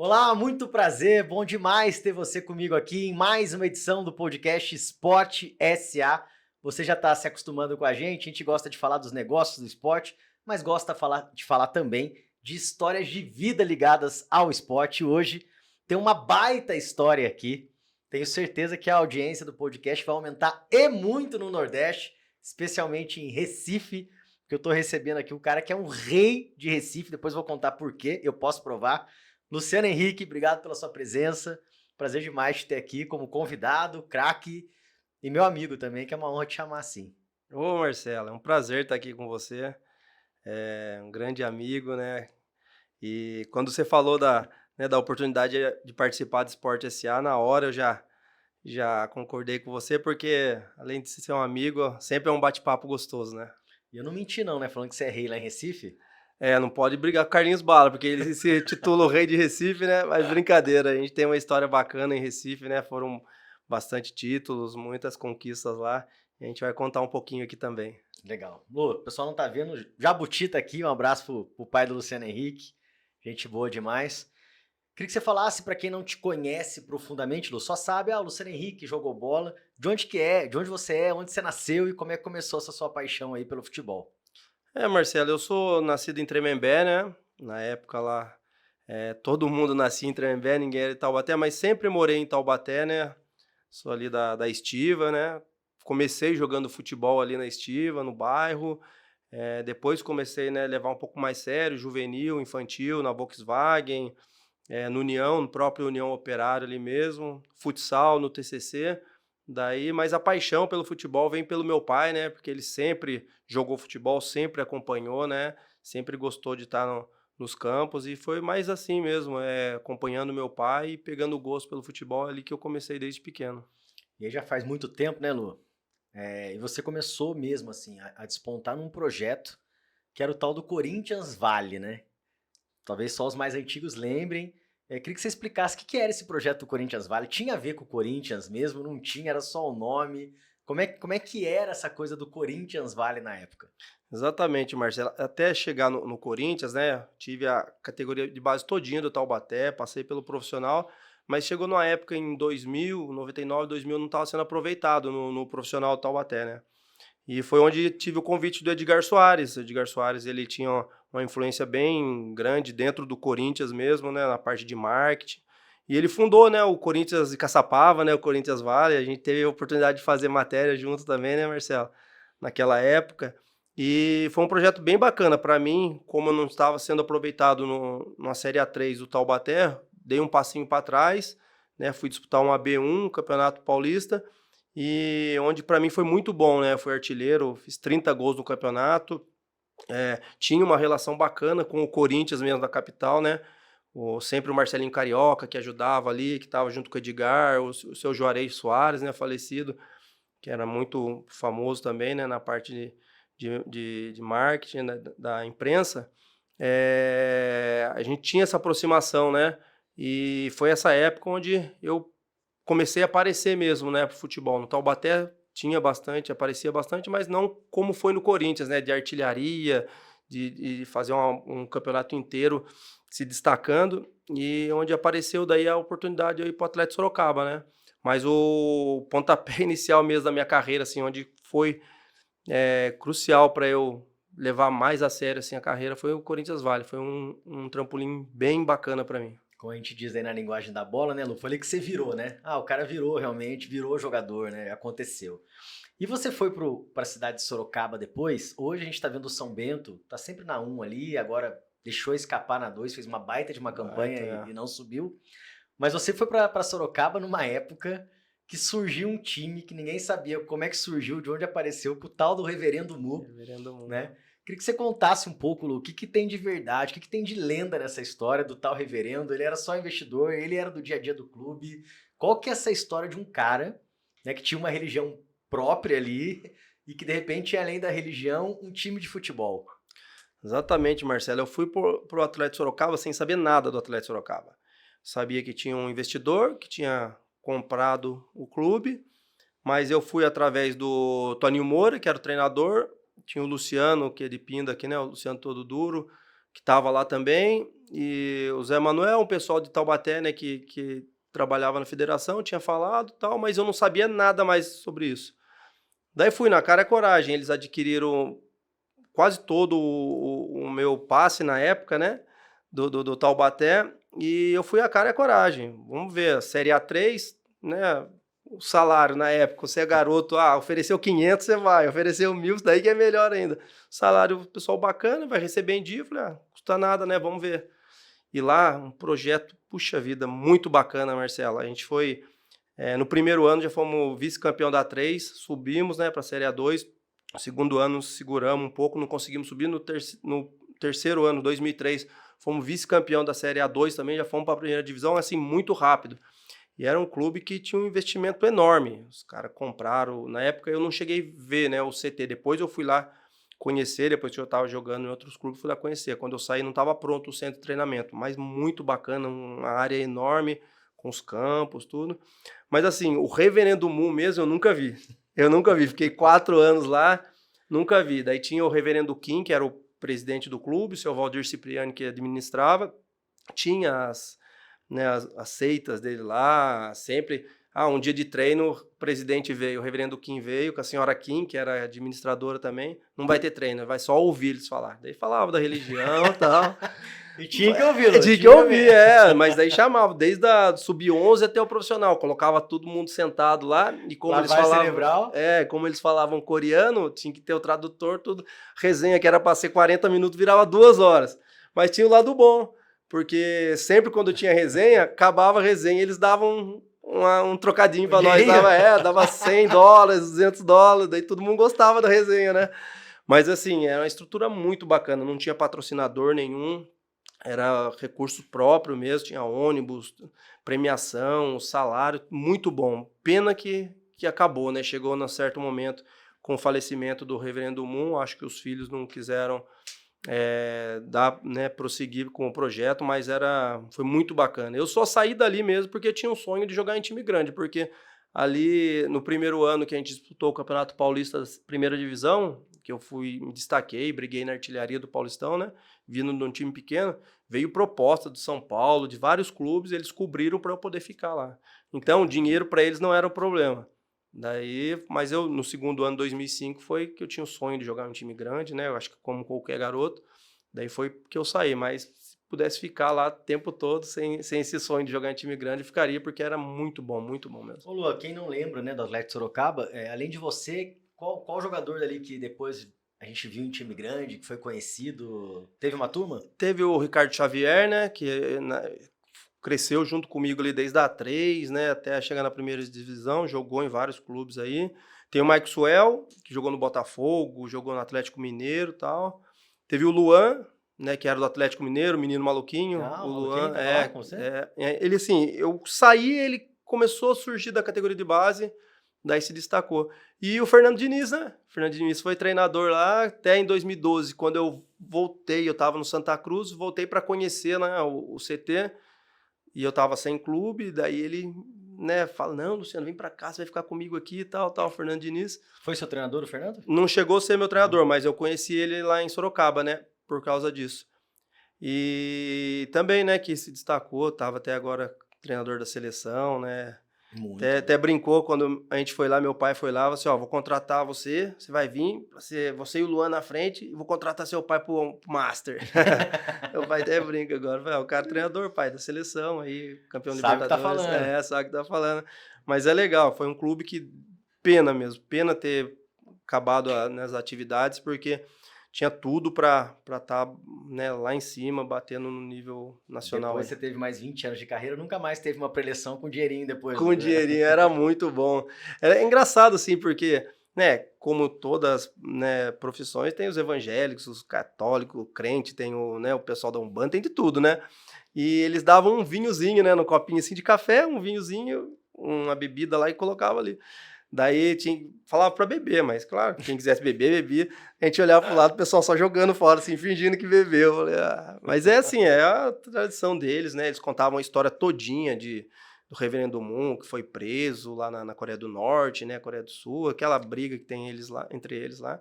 Olá, muito prazer, bom demais ter você comigo aqui em mais uma edição do podcast Esporte SA. Você já está se acostumando com a gente gosta de falar dos negócios do esporte, mas gosta de falar também de histórias de vida ligadas ao esporte. Hoje tem uma baita história aqui. Tenho certeza que a audiência do podcast vai aumentar e muito no Nordeste, especialmente em Recife, porque eu estou recebendo aqui um cara que é um rei de Recife, depois vou contar por quê, eu posso provar. Luciano Henrique, obrigado pela sua presença. Prazer demais te ter aqui como convidado, craque e meu amigo também, que é uma honra te chamar assim. Ô Marcelo, é um prazer estar aqui com você, é um grande amigo, né? E quando você falou da oportunidade de participar do Esporte SA, na hora eu já concordei com você, porque além de ser um amigo, sempre é um bate-papo gostoso, né? E eu não menti não, né, falando que você é rei lá em Recife. É, não pode brigar com o Carlinhos Bala, porque ele se titula o rei de Recife, né? Mas brincadeira, a gente tem uma história bacana em Recife, né? Foram bastante títulos, muitas conquistas lá, e a gente vai contar um pouquinho aqui também. Legal. Lu, o pessoal não tá vendo, Jabuti tá aqui, um abraço pro pai do Luciano Henrique, gente boa demais. Queria que você falasse para quem não te conhece profundamente, Lu, só sabe, o Luciano Henrique jogou bola, de onde que é, de onde você é, onde você nasceu e como é que começou essa sua paixão aí pelo futebol. É, Marcelo, eu sou nascido em Tremembé, né? Na época lá, todo mundo nascia em Tremembé, ninguém era de Taubaté, mas sempre morei em Taubaté, né? Sou ali da Estiva, né? Comecei jogando futebol ali na Estiva, no bairro. Depois comecei, né, levar um pouco mais sério, juvenil, infantil, na Volkswagen, no União, no próprio União Operário ali mesmo, futsal no TCC. Daí, mas a paixão pelo futebol vem pelo meu pai, né? Porque ele sempre jogou futebol, sempre acompanhou, né? Sempre gostou de estar nos campos e foi mais assim mesmo, acompanhando meu pai e pegando gosto pelo futebol ali que eu comecei desde pequeno. E aí já faz muito tempo, né, Lu? E você começou mesmo assim a despontar num projeto que era o tal do Corinthians Vale, né? Talvez só os mais antigos lembrem. Queria que você explicasse o que era esse projeto do Corinthians Vale. Tinha a ver com o Corinthians mesmo? Não tinha? Era só o nome? Como é que era essa coisa do Corinthians Vale na época? Exatamente, Marcelo. Até chegar no Corinthians, né? Tive a categoria de base todinha do Taubaté, passei pelo profissional, mas chegou numa época em 2000, 99, 2000, não estava sendo aproveitado no profissional do Taubaté, né? E foi onde tive o convite do Edgar Soares. O Edgar Soares, ele tinha uma influência bem grande dentro do Corinthians mesmo, né, na parte de marketing. E ele fundou, né, o Corinthians de Caçapava, né, o Corinthians Vale. A gente teve a oportunidade de fazer matéria junto também, né, Marcelo, naquela época. E foi um projeto bem bacana para mim, como eu não estava sendo aproveitado na Série A3 do Taubaté, dei um passinho para trás, né, fui disputar um AB1, Campeonato Paulista, e onde para mim foi muito bom, né? Fui artilheiro, fiz 30 gols no campeonato, tinha uma relação bacana com o Corinthians mesmo da capital, né? Sempre o Marcelinho Carioca, que ajudava ali, que estava junto com o Edgar, o seu Juarez Soares, né, falecido, que era muito famoso também, né, na parte de marketing, né, da imprensa. A gente tinha essa aproximação, né? E foi essa época onde eu comecei a aparecer mesmo, né, pro futebol. No Taubaté tinha bastante, aparecia bastante, mas não como foi no Corinthians, né, de artilharia, de fazer um campeonato inteiro se destacando, e onde apareceu daí a oportunidade de eu ir para o Atlético Sorocaba, né. Mas o pontapé inicial mesmo da minha carreira, assim, onde foi, crucial para eu levar mais a sério, assim, a carreira, foi o Corinthians Vale, foi um trampolim bem bacana para mim. Como a gente diz aí na linguagem da bola, né, Lu? Foi ali que você virou, né? O cara virou realmente, virou jogador, né? Aconteceu. E você foi para a cidade de Sorocaba depois? Hoje a gente tá vendo o São Bento, tá sempre na um ali, agora deixou escapar na 2, fez uma baita de uma campanha Baita, e não subiu. Mas você foi para Sorocaba numa época que surgiu um time que ninguém sabia como é que surgiu, de onde apareceu, com o tal do Reverendo Mu, Reverendo Mundo. né? Queria que você contasse um pouco, Lu, o que tem de verdade, o que tem de lenda nessa história do tal reverendo. Ele era só investidor, ele era do dia a dia do clube. Qual que é essa história de um cara, né, que tinha uma religião própria ali e que de repente, além da religião, um time de futebol? Exatamente, Marcelo. Eu fui pro Atlético Sorocaba sem saber nada do Atlético Sorocaba. Sabia que tinha um investidor que tinha comprado o clube, mas eu fui através do Toninho Moura, que era o treinador, tinha o Luciano, que é de Pinda aqui, né? O Luciano Todo Duro, que estava lá também, e o Zé Manuel, um pessoal de Taubaté, né, que trabalhava na federação, tinha falado e tal, mas eu não sabia nada mais sobre isso. Daí fui na cara e coragem, eles adquiriram quase todo o meu passe na época, né, do Taubaté, e eu fui a cara e a coragem. Vamos ver, a Série A3, né, o salário na época, você é garoto, ofereceu 500, você vai, ofereceu 1.000, isso daí que é melhor ainda. Salário, pessoal bacana, vai receber em dia, eu falei, custa nada, né, vamos ver. E lá, um projeto, puxa vida, muito bacana, Marcelo. A gente foi, no primeiro ano já fomos vice-campeão da A3, subimos, né, para a Série A2. No segundo ano seguramos um pouco, não conseguimos subir. No terceiro ano, 2003, fomos vice-campeão da Série A2 também, já fomos para a primeira divisão, assim, muito rápido. E era um clube que tinha um investimento enorme. Os caras compraram, na época eu não cheguei a ver, né, o CT, depois eu fui lá conhecer, depois que eu estava jogando em outros clubes, fui lá conhecer. Quando eu saí não estava pronto o centro de treinamento, mas muito bacana, uma área enorme, com os campos, tudo. Mas assim, o Reverendo Moon mesmo eu nunca vi. Eu nunca vi, fiquei 4 anos lá, nunca vi. Daí tinha o Reverendo Kim, que era o presidente do clube, o seu Valdir Cipriani, que administrava. Tinha as seitas dele lá, sempre... um dia de treino, o presidente veio, o reverendo Kim veio, com a senhora Kim, que era administradora também, não vai ter treino, vai só ouvir eles falar. Daí falava da religião e tal. E tinha que ouvir, tinha que ouvir, mas daí chamava, desde a sub-11 até o profissional, colocava todo mundo sentado lá, e como eles falavam... cerebral. Como eles falavam coreano, tinha que ter o tradutor, tudo. Resenha que era para ser 40 minutos, virava 2 horas. Mas tinha o lado bom, porque sempre quando tinha resenha, acabava a resenha, eles davam um trocadinho pra nós, dava $100, $200, daí todo mundo gostava da resenha, né? Mas assim, era uma estrutura muito bacana, não tinha patrocinador nenhum, era recurso próprio mesmo, tinha ônibus, premiação, salário, muito bom. Pena que acabou, né? Chegou num certo momento com o falecimento do Reverendo Moon, acho que os filhos não quiseram prosseguir com o projeto, mas foi muito bacana. Eu só saí dali mesmo porque eu tinha um sonho de jogar em time grande, porque ali no primeiro ano que a gente disputou o Campeonato Paulista da primeira divisão, que eu me destaquei, briguei na artilharia do Paulistão, né, vindo de um time pequeno, veio proposta do São Paulo, de vários clubes, eles cobriram para eu poder ficar lá. Então, dinheiro para eles não era um problema. Mas eu, no segundo ano, 2005, foi que eu tinha o sonho de jogar em um time grande, né? Eu acho que como qualquer garoto. Daí foi que eu saí, mas se pudesse ficar lá o tempo todo, sem esse sonho de jogar em time grande, eu ficaria, porque era muito bom mesmo. Ô Lua, quem não lembra, né, do Atlético de Sorocaba, além de você, qual jogador dali que depois a gente viu em time grande, que foi conhecido, teve uma turma? Teve o Ricardo Xavier, né, que cresceu junto comigo ali desde a A3, né, até chegar na primeira divisão, jogou em vários clubes aí. Tem o Maxwell, que jogou no Botafogo, jogou no Atlético Mineiro e tal. Teve o Luan, né, que era do Atlético Mineiro, menino maluquinho. O Luan, com você? ele assim, eu saí, ele começou a surgir da categoria de base, daí se destacou. E o Fernando Diniz, né? O Fernando Diniz foi treinador lá até em 2012, quando eu voltei, eu estava no Santa Cruz, voltei para conhecer, né, o CT. E eu tava sem clube, daí ele, né, fala, não, Luciano, vem pra cá, você vai ficar comigo aqui e tal, Fernando Diniz. Foi seu treinador, o Fernando? Não chegou a ser meu treinador, mas eu conheci ele lá em Sorocaba, né, por causa disso. E também, né, que se destacou, tava até agora treinador da seleção, né, até brincou quando a gente foi lá, meu pai foi lá, falou assim, vou contratar você vai vir, você e o Luan na frente, e vou contratar seu pai pro Master. Meu pai até brinca agora, o cara é treinador, pai da seleção, aí, campeão sabe Libertadores. Sabe o que tá falando. Sabe o que tá falando. Mas é legal, foi um clube que, pena ter acabado nas atividades, porque tinha tudo para estar, né, lá em cima, batendo no nível nacional. Depois você teve mais 20 anos de carreira, nunca mais teve uma preleção com dinheirinho depois. Com dinheirinho, era muito bom. É engraçado, assim, porque, né, como todas, né, profissões, tem os evangélicos, os católicos, o crente, tem o pessoal da Umbanda, tem de tudo, né? E eles davam um vinhozinho, né, no copinho assim de café, um vinhozinho, uma bebida lá e colocava ali. Daí falava pra beber, mas claro, quem quisesse beber, bebia. A gente olhava pro lado, o pessoal só jogando fora, assim, fingindo que bebeu. Eu falei, mas é assim, é a tradição deles, né? Eles contavam a história todinha do Reverendo Moon, que foi preso lá na Coreia do Norte, né? Coreia do Sul, aquela briga que tem entre eles lá.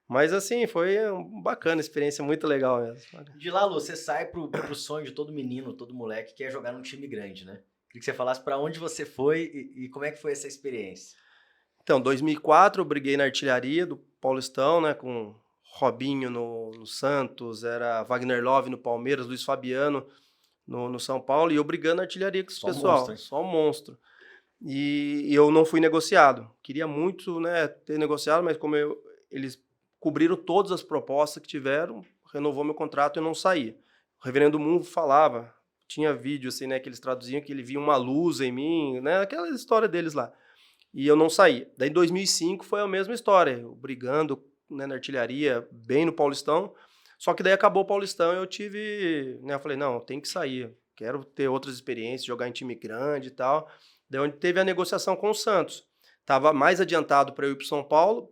Mas assim, foi bacana, experiência muito legal mesmo. De lá, Lu, você sai pro sonho de todo menino, todo moleque que é jogar num time grande, né? Queria que você falasse para onde você foi e como é que foi essa experiência. Então, 2004 eu briguei na artilharia do Paulistão, né, com Robinho no Santos, era Wagner Love no Palmeiras, Luiz Fabiano no São Paulo, e eu brigando na artilharia com esse Só um monstro, pessoal, hein? só um monstro. E eu não fui negociado. Queria muito, né, ter negociado, mas eles cobriram todas as propostas que tiveram, renovou meu contrato e eu não saí. O Reverendo Moon falava, tinha vídeo assim, né, que eles traduziam, que ele via uma luz em mim, né, aquela história deles lá. E eu não saí. Daí em 2005 foi a mesma história, eu brigando, né, na artilharia, bem no Paulistão. Só que daí acabou o Paulistão e eu tive, né, eu falei, não, tem que sair. Quero ter outras experiências, jogar em time grande e tal. Daí onde teve a negociação com o Santos. Tava mais adiantado para eu ir para São Paulo,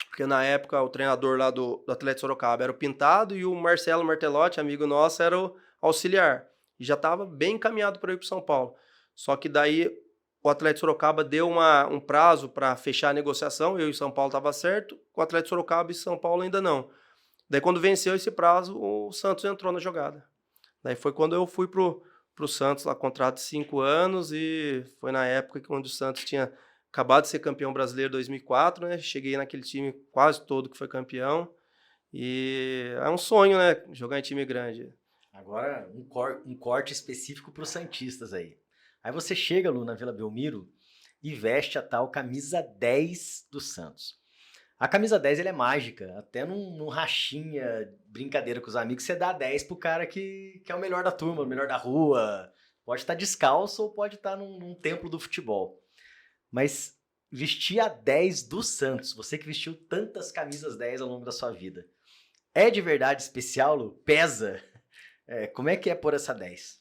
porque na época o treinador lá do Atlético Sorocaba era o Pintado e o Marcelo Martelotti, amigo nosso, era o auxiliar. E já estava bem encaminhado para eu ir para São Paulo. Só que daí o Atlético Sorocaba deu um prazo para fechar a negociação, eu e São Paulo estava certo, o Atlético Sorocaba e São Paulo ainda não. Daí quando venceu esse prazo, o Santos entrou na jogada. Daí foi quando eu fui pro Santos, lá contrato de 5 anos, e foi na época que onde o Santos tinha acabado de ser campeão brasileiro em 2004, né? Cheguei naquele time quase todo que foi campeão, e é um sonho, né? Jogar em time grande. Agora, um corte específico para os santistas aí. Aí você chega, Lu, na Vila Belmiro e veste a tal camisa 10 do Santos. A camisa 10 ela é mágica, até num rachinha, brincadeira com os amigos, você dá 10 pro cara que é o melhor da turma, o melhor da rua. Pode estar descalço ou pode estar num templo do futebol. Mas vestir a 10 do Santos, você que vestiu tantas camisas 10 ao longo da sua vida, é de verdade especial, Lu? Pesa? Como é que é por essa 10?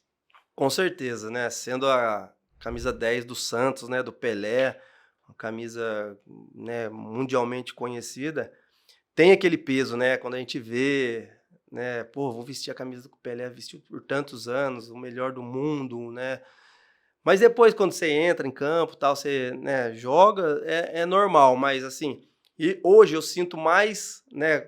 Com certeza, né? Sendo a camisa 10 do Santos, né? Do Pelé, uma camisa, né, mundialmente conhecida, tem aquele peso, né? Quando a gente vê, né? Pô, vou vestir a camisa que o Pelé vestiu por tantos anos, o melhor do mundo, né? Mas depois, quando você entra em campo, tal, você, né, joga, é normal, mas assim, e hoje eu sinto mais, né,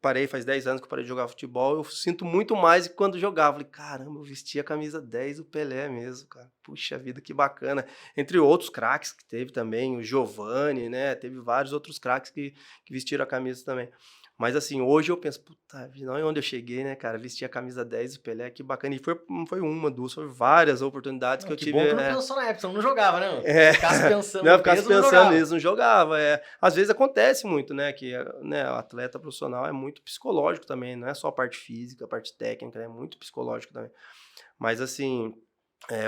parei faz 10 anos que eu parei de jogar futebol, eu sinto muito mais do que quando jogava. Falei, caramba, eu vesti a camisa 10 do Pelé mesmo, cara. Puxa vida, que bacana. Entre outros craques que teve também, o Giovani, né, teve vários outros craques que vestiram a camisa também. Mas assim, hoje eu penso, puta vida, olha onde eu cheguei, né, cara? Vesti a camisa 10 do Pelé, que bacana. E não foi uma, duas, foi várias oportunidades que Não, eu que tive. bom que não pensou na época, você não jogava, né? É, Se ficasse pensando não, eu no ficasse peso, não pensando jogava. nisso, não jogava. Às vezes acontece muito, né? Que, né, o atleta profissional é muito psicológico também, não é só a parte física, a parte técnica, é muito psicológico também. Mas assim,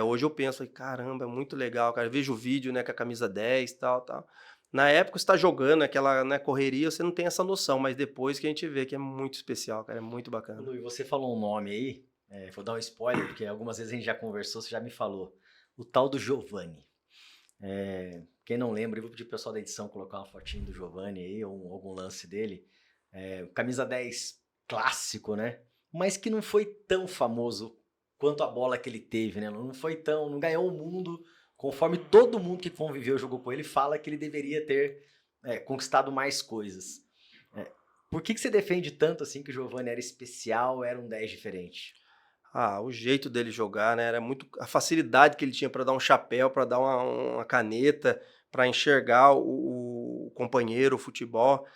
hoje eu penso, caramba, é muito legal, cara. Eu vejo o vídeo, né, com a camisa 10 e tal, tal. Na época você tá jogando aquela, né, correria, você não tem essa noção, mas depois que a gente vê que é muito especial, cara, é muito bacana. Lu, e você falou um nome aí, vou dar um spoiler, porque algumas vezes a gente já conversou, você já me falou. O tal do Giovani. Quem não lembra, eu vou pedir pro pessoal da edição colocar uma fotinho do Giovani aí, ou algum lance dele. Camisa 10 clássico, né? Mas que não foi tão famoso quanto a bola que ele teve, né? Não foi tão, não ganhou o mundo conforme todo mundo que conviveu e jogou com ele fala que ele deveria ter conquistado mais coisas. Por que você defende tanto assim que o Giovani era especial, era um 10 diferente? Ah, o jeito dele jogar, né? Era muito a facilidade que ele tinha para dar um chapéu, para dar uma caneta, para enxergar o companheiro, o futebol.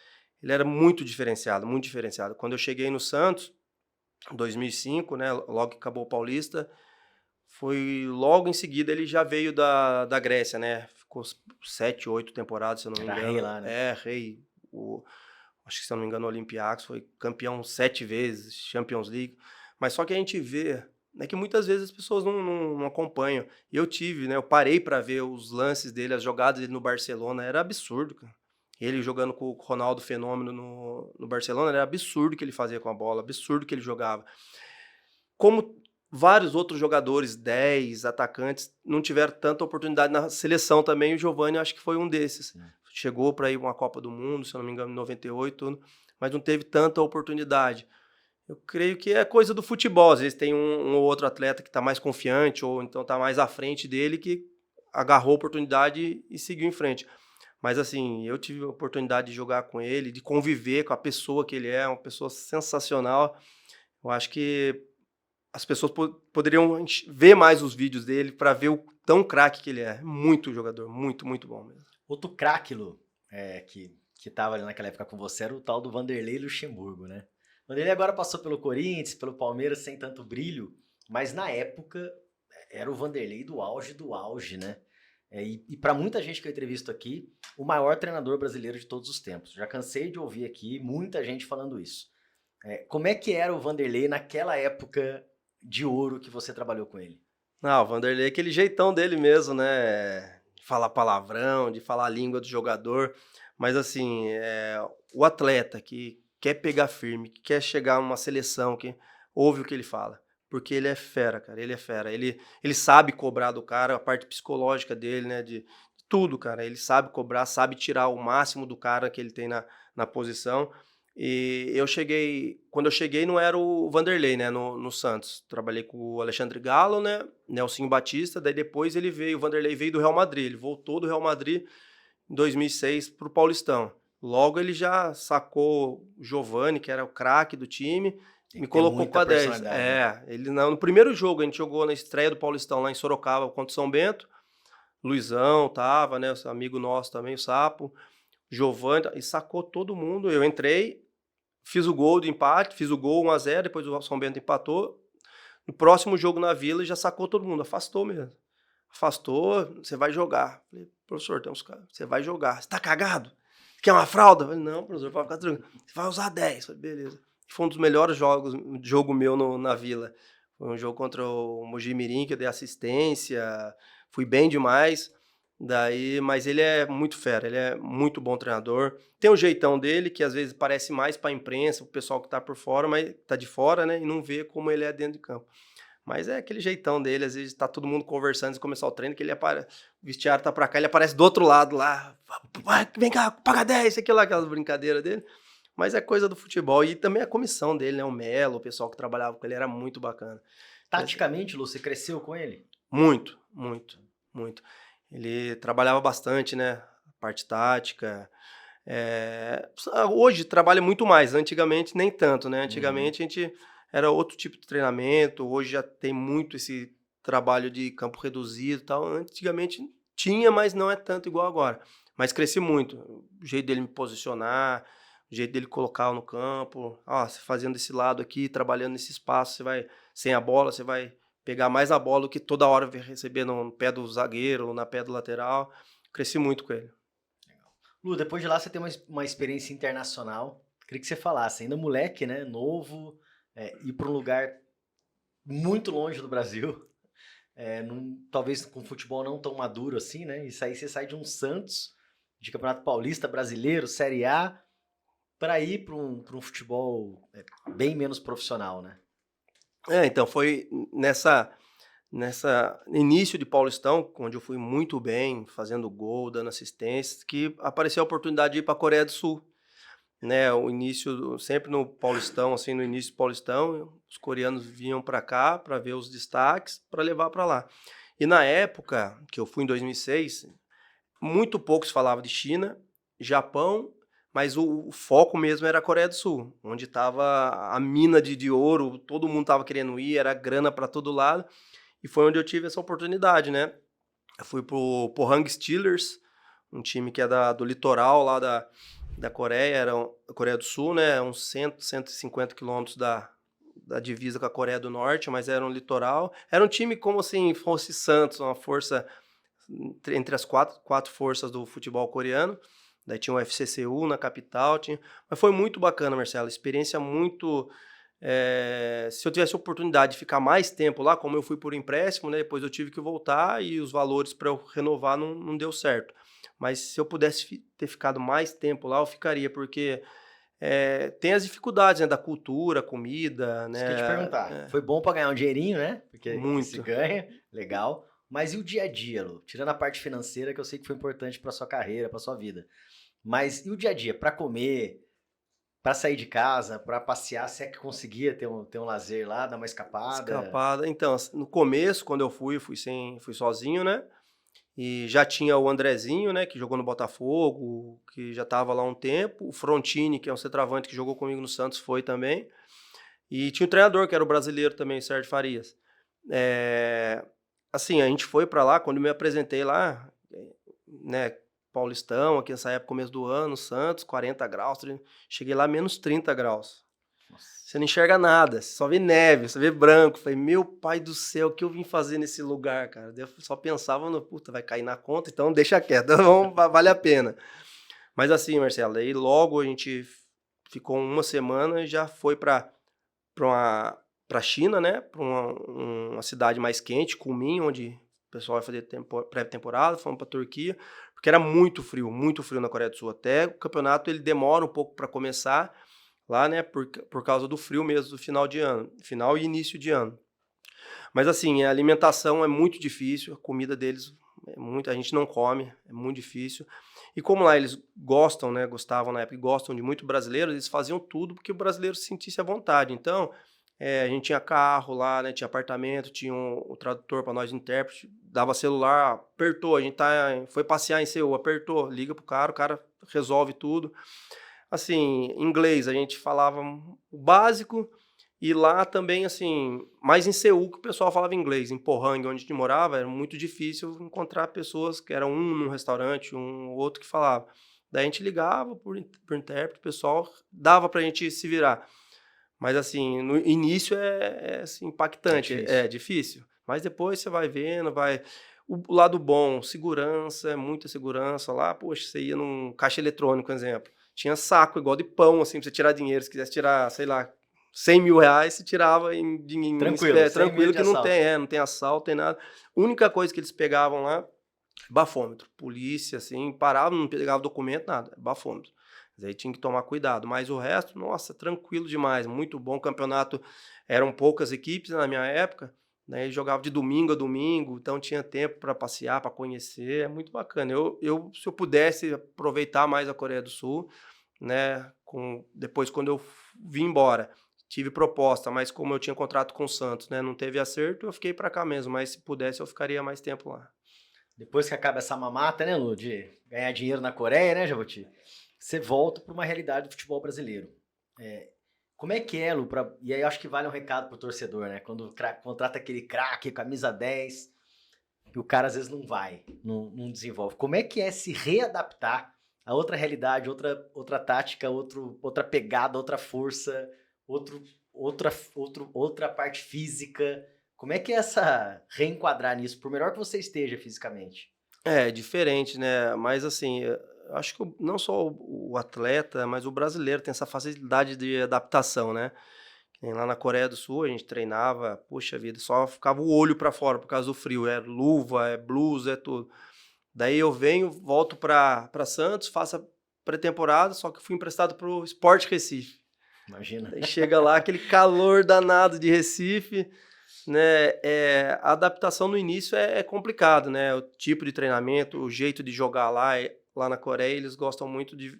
Ele era muito diferenciado, muito diferenciado. Quando eu cheguei no Santos, em 2005, né? Logo que acabou o Paulista, foi logo em seguida ele já veio da Grécia, né? Ficou 7, 8 temporadas, se eu não me Era engano. rei lá, né? Rei. Acho que se eu não me engano, o Olympiacos foi campeão 7 vezes, Champions League. Mas só que a gente vê, né, que muitas vezes as pessoas não acompanham. E eu tive, né? Eu parei para ver os lances dele, as jogadas dele no Barcelona, era absurdo, cara. Ele jogando com o Ronaldo Fenômeno no Barcelona, era absurdo o que ele fazia com a bola, absurdo o que ele jogava. Como vários outros jogadores, 10 atacantes, não tiveram tanta oportunidade na seleção também, o Giovani acho que foi um desses. Chegou para ir uma Copa do Mundo, se eu não me engano, em 98, mas não teve tanta oportunidade. Eu creio que é coisa do futebol. Às vezes tem um ou outro atleta que está mais confiante ou então está mais à frente dele que agarrou a oportunidade e seguiu em frente. Mas assim, eu tive a oportunidade de jogar com ele, de conviver com a pessoa que ele é, uma pessoa sensacional. Eu acho que as pessoas poderiam ver mais os vídeos dele para ver o tão craque que ele é. Muito jogador, muito, muito bom mesmo. Outro craque, Lu, que tava ali naquela época com você era o tal do Vanderlei Luxemburgo, né? O Vanderlei agora passou pelo Corinthians, pelo Palmeiras sem tanto brilho, mas na época era o Vanderlei do auge, né? E para muita gente que eu entrevisto aqui, o maior treinador brasileiro de todos os tempos. Já cansei de ouvir aqui muita gente falando isso. Como é que era o Vanderlei naquela época de ouro que você trabalhou com ele? Não, o Vanderlei é aquele jeitão dele mesmo, né? De falar palavrão, de falar a língua do jogador. Mas assim, o atleta que quer pegar firme, que quer chegar numa seleção, que ouve o que ele fala. Porque ele é fera, cara. Ele é fera. Ele sabe cobrar do cara, a parte psicológica dele, né? De tudo, cara. Ele sabe cobrar, sabe tirar o máximo do cara que ele tem na posição. E quando eu cheguei não era o Vanderlei, né, no Santos. Trabalhei com o Alexandre Galo, né, Nelsinho Batista, daí depois o Vanderlei veio do Real Madrid, ele voltou do Real Madrid em 2006 pro Paulistão. Logo ele já sacou o Giovani, que era o craque do time, me colocou com a 10. Né? Ele no primeiro jogo, a gente jogou na estreia do Paulistão lá em Sorocaba contra o São Bento, Luizão tava, né, amigo nosso também, o Sapo, Giovani, e sacou todo mundo. Eu entrei, fiz o gol de empate, fiz o gol 1-0, depois o São Bento empatou. No próximo jogo na Vila, já sacou todo mundo, afastou mesmo. Afastou, você vai jogar. Falei, professor, tem uns caras, você vai jogar. Você tá cagado? Quer uma fralda? Falei, não, professor, pode ficar tranquilo. Você vai usar 10. Falei, beleza. Foi um dos melhores jogo meu na Vila. Foi um jogo contra o Mojimirim, que eu dei assistência, fui bem demais. Mas ele é muito fera, ele é muito bom treinador. Tem um jeitão dele que às vezes parece mais para a imprensa, o pessoal que tá por fora, mas tá de fora, né, e não vê como ele é dentro de campo. Mas é aquele jeitão dele, às vezes tá todo mundo conversando antes de começar o treino, que ele aparece, o vestiário tá para cá, ele aparece do outro lado lá, vem cá, paga 10, aquilo lá, aquelas brincadeiras dele. Mas é coisa do futebol e também a comissão dele, né, o Melo, o pessoal que trabalhava com ele era muito bacana. Taticamente, Lu, você cresceu com ele? Muito, muito, muito. Ele trabalhava bastante, né? Parte tática. Hoje trabalha muito mais, antigamente nem tanto, né? Antigamente a gente era outro tipo de treinamento, hoje já tem muito esse trabalho de campo reduzido e tal. Antigamente tinha, mas não é tanto igual agora. Mas cresci muito. O jeito dele me posicionar, o jeito dele colocar no campo. Você fazendo esse lado aqui, trabalhando nesse espaço, você vai sem a bola, você vai pegar mais a bola do que toda hora receber no pé do zagueiro ou na pé do lateral. Cresci muito com ele. Lu, depois de lá você tem uma experiência internacional. Queria que você falasse, ainda moleque, né? Novo, ir para um lugar muito longe do Brasil. Talvez com futebol não tão maduro assim, né? Isso aí você sai de um Santos, de Campeonato Paulista, Brasileiro, Série A, para ir para um futebol bem menos profissional, né? Então, foi nessa início de Paulistão, onde eu fui muito bem, fazendo gol, dando assistência, que apareceu a oportunidade de ir para a Coreia do Sul. Né, o início, sempre no Paulistão, assim, no início do Paulistão, os coreanos vinham para cá para ver os destaques, para levar para lá. E na época, que eu fui em 2006, muito pouco se falava de China, Japão, mas o foco mesmo era a Coreia do Sul, onde estava a mina de ouro, todo mundo estava querendo ir, era grana para todo lado, e foi onde eu tive essa oportunidade, né? Eu fui pro Pohang Steelers, um time que é do litoral lá da Coreia, a Coreia do Sul, né? Uns 150 quilômetros da divisa com a Coreia do Norte, mas era um litoral. Era um time como assim, fosse Santos, uma força entre as quatro forças do futebol coreano. Daí tinha o FC Seul na capital, mas foi muito bacana, Marcelo, experiência muito... se eu tivesse a oportunidade de ficar mais tempo lá, como eu fui por empréstimo, né, depois eu tive que voltar e os valores para eu renovar não deu certo. Mas se eu pudesse ter ficado mais tempo lá, eu ficaria, porque tem as dificuldades, né, da cultura, comida, né? Isso que eu ia te perguntar. Foi bom para ganhar um dinheirinho, né? Porque muito. se ganha, legal. Mas e o dia a dia, Lu? Tirando a parte financeira, que eu sei que foi importante para sua carreira, para sua vida. Mas e o dia a dia? Para comer, para sair de casa, para passear, se é que conseguia ter um lazer lá, dar uma escapada? Então, no começo, quando eu fui sozinho, né? E já tinha o Andrezinho, né, que jogou no Botafogo, que já estava lá há um tempo. O Frontini, que é um centroavante que jogou comigo no Santos, foi também. E tinha o treinador, que era o brasileiro também, o Sérgio Farias. É, assim, a gente foi para lá, quando eu me apresentei lá, né, Paulistão, aqui nessa época, começo do ano, Santos, 40 graus, cheguei lá menos 30 graus. Você não enxerga nada, você só vê neve, você vê branco. Falei, meu pai do céu, o que eu vim fazer nesse lugar, cara? Eu só pensava no, puta, vai cair na conta, então deixa quieto, vale a pena. Mas assim, Marcelo, aí logo a gente ficou uma semana e já foi para a China, né? Para uma cidade mais quente, Kunming, onde o pessoal vai fazer pré-temporada. Fomos para a Turquia, porque era muito frio na Coreia do Sul. Até o campeonato ele demora um pouco para começar lá, né? Por causa do frio mesmo, do final de ano, final e início de ano. Mas assim, a alimentação é muito difícil, a comida deles é muito, a gente não come, é muito difícil. E como lá eles gostam, né, gostavam na época e gostam de muito brasileiros, eles faziam tudo porque o brasileiro se sentisse à vontade. Então, a gente tinha carro lá, né, tinha apartamento, tinha um tradutor para nós, intérprete, dava celular, apertou, a gente foi passear em Seul, apertou, liga pro cara, o cara resolve tudo. Assim, inglês, a gente falava o básico, e lá também, assim, mais em Seul que o pessoal falava inglês. Em Pohang, onde a gente morava, era muito difícil encontrar pessoas que eram um num restaurante, um outro que falava. Daí a gente ligava por intérprete, o pessoal dava pra gente se virar. Mas assim, no início assim, impactante, é difícil. Mas depois você vai vendo, vai... O lado bom, segurança, muita segurança lá. Poxa, você ia num caixa eletrônico, por exemplo. Tinha saco igual de pão, assim, pra você tirar dinheiro. Se quisesse tirar, sei lá, 100 mil reais, se tirava Tranquilo, tranquilo, que assalto. não tem assalto, tem nada. A única coisa que eles pegavam lá, bafômetro. Polícia, assim, parava, não pegava documento, nada, bafômetro. Mas aí tinha que tomar cuidado. Mas o resto, nossa, tranquilo demais, muito bom. O campeonato, eram poucas equipes na minha época, né? E jogava de domingo a domingo, então tinha tempo para passear, para conhecer, é muito bacana. Se eu pudesse aproveitar mais a Coreia do Sul, né? Depois, quando eu vim embora, tive proposta, mas como eu tinha contrato com o Santos, né? Não teve acerto, eu fiquei para cá mesmo. Mas se pudesse, eu ficaria mais tempo lá. Depois que acaba essa mamata, né, Lu, de ganhar dinheiro na Coreia, né, Jabuti? Você volta para uma realidade do futebol brasileiro. Como é que é, Lu? E aí eu acho que vale um recado pro torcedor, né? Quando contrata aquele craque, camisa 10, e o cara às vezes não vai, não desenvolve. Como é que é se readaptar a outra realidade, outra tática, outra pegada, outra força, outra parte física? Como é que é essa reenquadrar nisso, por melhor que você esteja fisicamente? É diferente, né? Mas assim, eu acho que não só o atleta, mas o brasileiro tem essa facilidade de adaptação, né? Que nem lá na Coreia do Sul a gente treinava, puxa vida, só ficava o olho para fora por causa do frio, é luva, é blusa, é tudo. Daí eu venho, volto para Santos, faço a pré-temporada, só que fui emprestado pro Sport Recife. Imagina. Daí chega lá aquele calor danado de Recife, né? A adaptação no início é complicado, né? O tipo de treinamento, o jeito de jogar lá, lá na Coreia, eles gostam muito de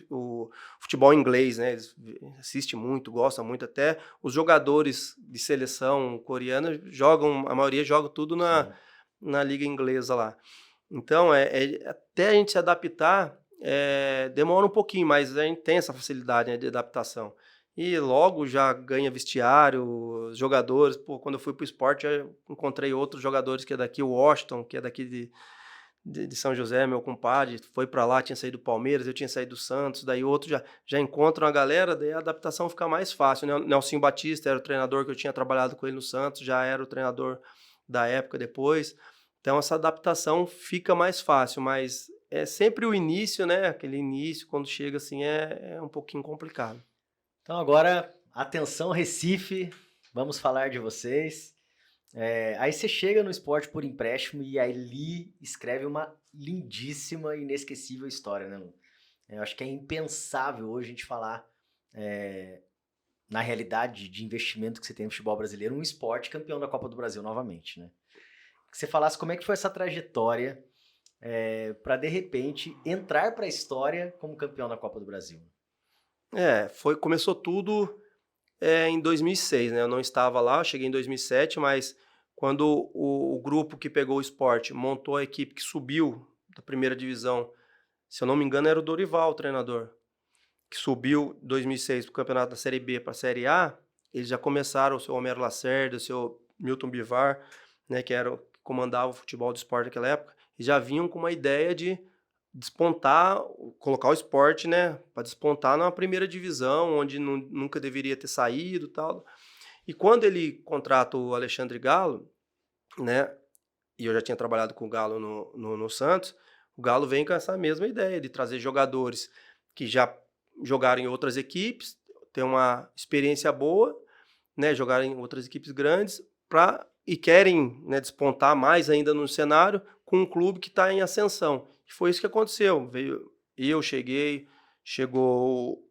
o futebol inglês, né? Eles assistem muito, gostam muito. Até os jogadores de seleção coreana jogam, a maioria joga tudo na liga inglesa lá. Então, até a gente se adaptar, demora um pouquinho, mas a gente tem essa facilidade, né, de adaptação. E logo já ganha vestiário, jogadores. Pô, quando eu fui pro esporte, eu encontrei outros jogadores que é daqui, o Washington, que é daqui de São José, meu compadre, foi para lá, tinha saído do Palmeiras, eu tinha saído do Santos, daí outro já encontram a galera, daí a adaptação fica mais fácil, né? O Nelsinho Batista era o treinador que eu tinha trabalhado com ele no Santos, já era o treinador da época depois. Então essa adaptação fica mais fácil, mas é sempre o início, né? Aquele início, quando chega assim, é um pouquinho complicado. Então agora, atenção Recife, vamos falar de vocês. Aí você chega no Esporte por empréstimo e aí ali escreve uma lindíssima e inesquecível história, né, Lu? Eu acho que é impensável hoje a gente falar na realidade de investimento que você tem no futebol brasileiro, um esporte campeão da Copa do Brasil novamente, né? Que você falasse como é que foi essa trajetória para de repente entrar para a história como campeão da Copa do Brasil. Começou tudo em 2006, né? Eu não estava lá, eu cheguei em 2007, mas quando o grupo que pegou o Sport montou a equipe que subiu da primeira divisão, se eu não me engano era o Dorival, o treinador, que subiu em 2006 para o campeonato da Série B para a Série A, eles já começaram, o seu Homero Lacerda, o seu Milton Bivar, né, que comandava o futebol do Sport naquela época, e já vinham com uma ideia de despontar, colocar o Sport, né, para despontar na primeira divisão, onde nunca deveria ter saído e tal. E quando ele contrata o Alexandre Galo, né, e eu já tinha trabalhado com o Galo no Santos, o Galo vem com essa mesma ideia de trazer jogadores que já jogaram em outras equipes, ter uma experiência boa, né, jogaram em outras equipes grandes, e querem, né, despontar mais ainda no cenário com um clube que está em ascensão. E foi isso que aconteceu. Chegou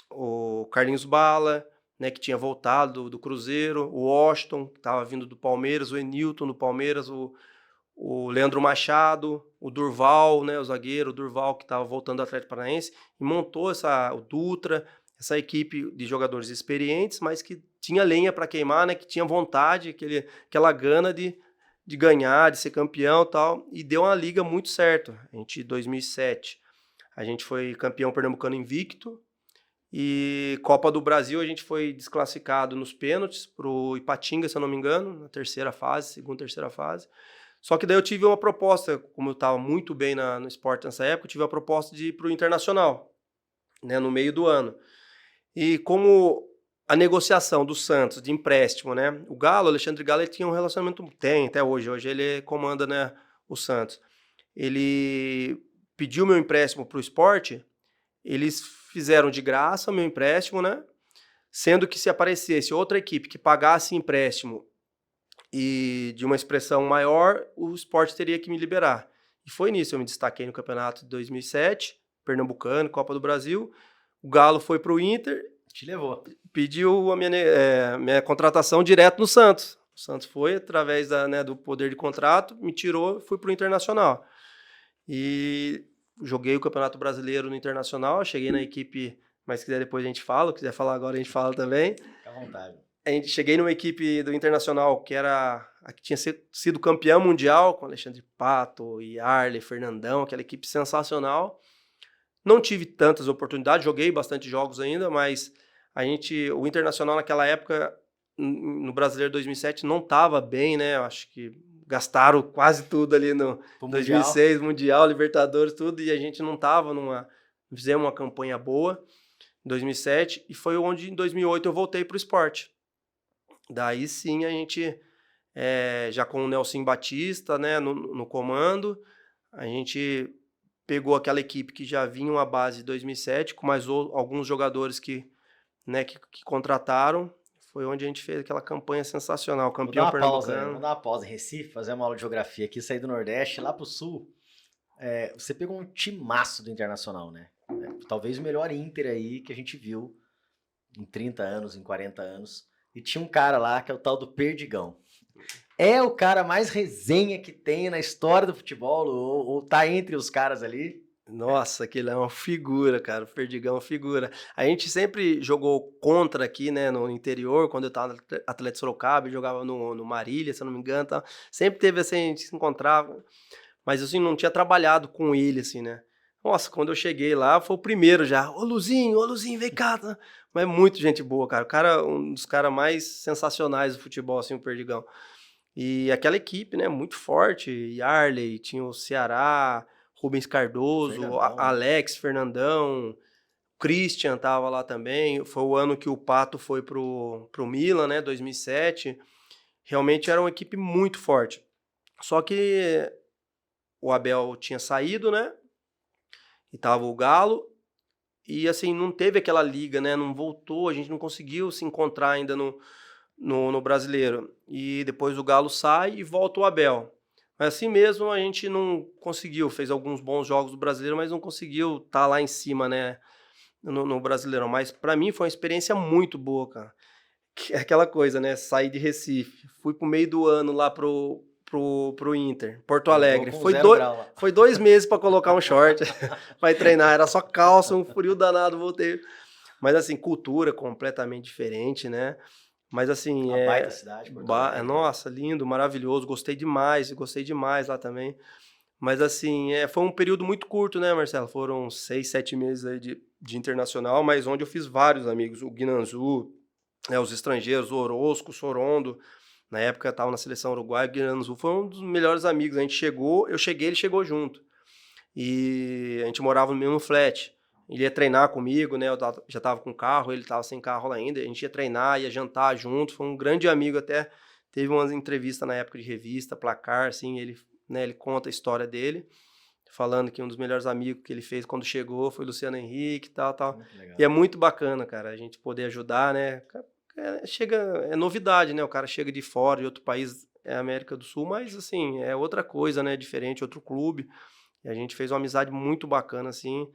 o Carlinhos Bala, né, que tinha voltado do Cruzeiro, o Washington, que estava vindo do Palmeiras, o Enilton do Palmeiras, o Leandro Machado, o Durval, né, o zagueiro, o Durval, que estava voltando do Atlético Paranaense, e montou o Dutra, essa equipe de jogadores experientes, mas que tinha lenha para queimar, né, que tinha vontade, aquela gana de ganhar, de ser campeão e tal, e deu uma liga muito certo. Em 2007, a gente foi campeão pernambucano invicto, e Copa do Brasil a gente foi desclassificado nos pênaltis para o Ipatinga, se eu não me engano, na terceira fase. Só que daí eu tive uma proposta, como eu estava muito bem no esporte nessa época, eu tive a proposta de ir para o Internacional, né, no meio do ano. E como a negociação do Santos de empréstimo, né, o Alexandre Galo, ele tinha um relacionamento, tem até hoje ele comanda, né, o Santos. Ele pediu meu empréstimo para o Sport, eles fizeram de graça o meu empréstimo, né, sendo que se aparecesse outra equipe que pagasse empréstimo e de uma expressão maior, o Sport teria que me liberar. E foi nisso, eu me destaquei no campeonato de 2007, Pernambucano, Copa do Brasil. O Galo foi para o Inter. Te levou. Pediu a minha contratação direto no Santos. O Santos foi, através do poder de contrato, me tirou, fui para o Internacional. E joguei o Campeonato Brasileiro no Internacional, cheguei na equipe, mas se quiser depois a gente fala, se quiser falar agora a gente fala também. Fica à vontade. Cheguei numa equipe do Internacional que era a que tinha sido campeã mundial, com Alexandre Pato, Yarley, Fernandão, aquela equipe sensacional. Não tive tantas oportunidades, joguei bastante jogos ainda, mas o Internacional naquela época, no Brasileiro 2007, não estava bem, né? Eu acho que gastaram quase tudo ali no 2006, Mundial, Libertadores, tudo, e a gente não estava fizemos uma campanha boa em 2007, e foi onde em 2008 eu voltei para o Sport. Daí sim a gente, já com o Nelson Batista, né, no comando, a gente pegou aquela equipe que já vinha uma base de 2007, com mais alguns jogadores que contrataram. Foi onde a gente fez aquela campanha sensacional, campeão pernambucano. Vamos dar uma pausa em Recife, fazer uma aula de geografia aqui, sair do Nordeste, lá pro Sul. Você pegou um timaço do Internacional, né? Talvez o melhor Inter aí que a gente viu em 30 anos, em 40 anos. E tinha um cara lá que é o tal do Perdigão. É o cara mais resenha que tem na história do futebol, ou tá entre os caras ali? Nossa, aquele é uma figura, cara. O Perdigão é uma figura. A gente sempre jogou contra aqui, né, no interior, quando eu tava no Atlético Sorocaba, eu jogava no Marília, se eu não me engano, tá? Sempre teve assim, a gente se encontrava, mas assim, não tinha trabalhado com ele, assim, né? Nossa, quando eu cheguei lá, foi o primeiro já. Ô Luzinho, vem cá. Tá? Mas muito gente boa, cara. O cara, um dos caras mais sensacionais do futebol, assim, o Perdigão. E aquela equipe, né, muito forte. Yarley, tinha o Ceará, Rubens Cardoso, Alex, Fernandão, Christian tava lá também. Foi o ano que o Pato foi pro Milan, né, 2007. Realmente era uma equipe muito forte. Só que o Abel tinha saído, né, e tava o Galo. E assim, não teve aquela liga, né, não voltou, a gente não conseguiu se encontrar ainda no Brasileiro. E depois o Galo sai e volta o Abel. Mas assim mesmo a gente não conseguiu, fez alguns bons jogos do Brasileiro, mas não conseguiu estar lá em cima, né, no Brasileirão. Mas para mim foi uma experiência muito boa, cara. É aquela coisa, né, saí de Recife, fui pro meio do ano lá pro Inter, Porto Alegre. Foi 2 meses para colocar um short, para treinar, era só calça, um frio danado, voltei. Mas assim, cultura completamente diferente, né? Mas assim, Uma baita cidade, Porto Alegre. nossa, lindo, maravilhoso, gostei demais lá também. Mas assim, foi um período muito curto, né, Marcelo? Foram 6, 7 meses aí de internacional, mas onde eu fiz vários amigos, o Guinanzu, né, os estrangeiros, o Orozco, o Sorondo. Na época eu estava na seleção uruguaia, o Guinanzu foi um dos melhores amigos. A gente chegou, eu cheguei, ele chegou junto. E a gente morava no mesmo flat. Ele ia treinar comigo, né? Já estava com carro, ele estava sem carro lá ainda. A gente ia treinar, ia jantar junto. Foi um grande amigo até. Teve umas entrevistas na época de revista, Placar, assim, ele conta a história dele, falando que um dos melhores amigos que ele fez quando chegou foi o Luciano Henrique e tal. E é muito bacana, cara, a gente poder ajudar, né? É novidade, né? O cara chega de fora, de outro país, é América do Sul, mas, assim, é outra coisa, né? Diferente, outro clube. E a gente fez uma amizade muito bacana, assim.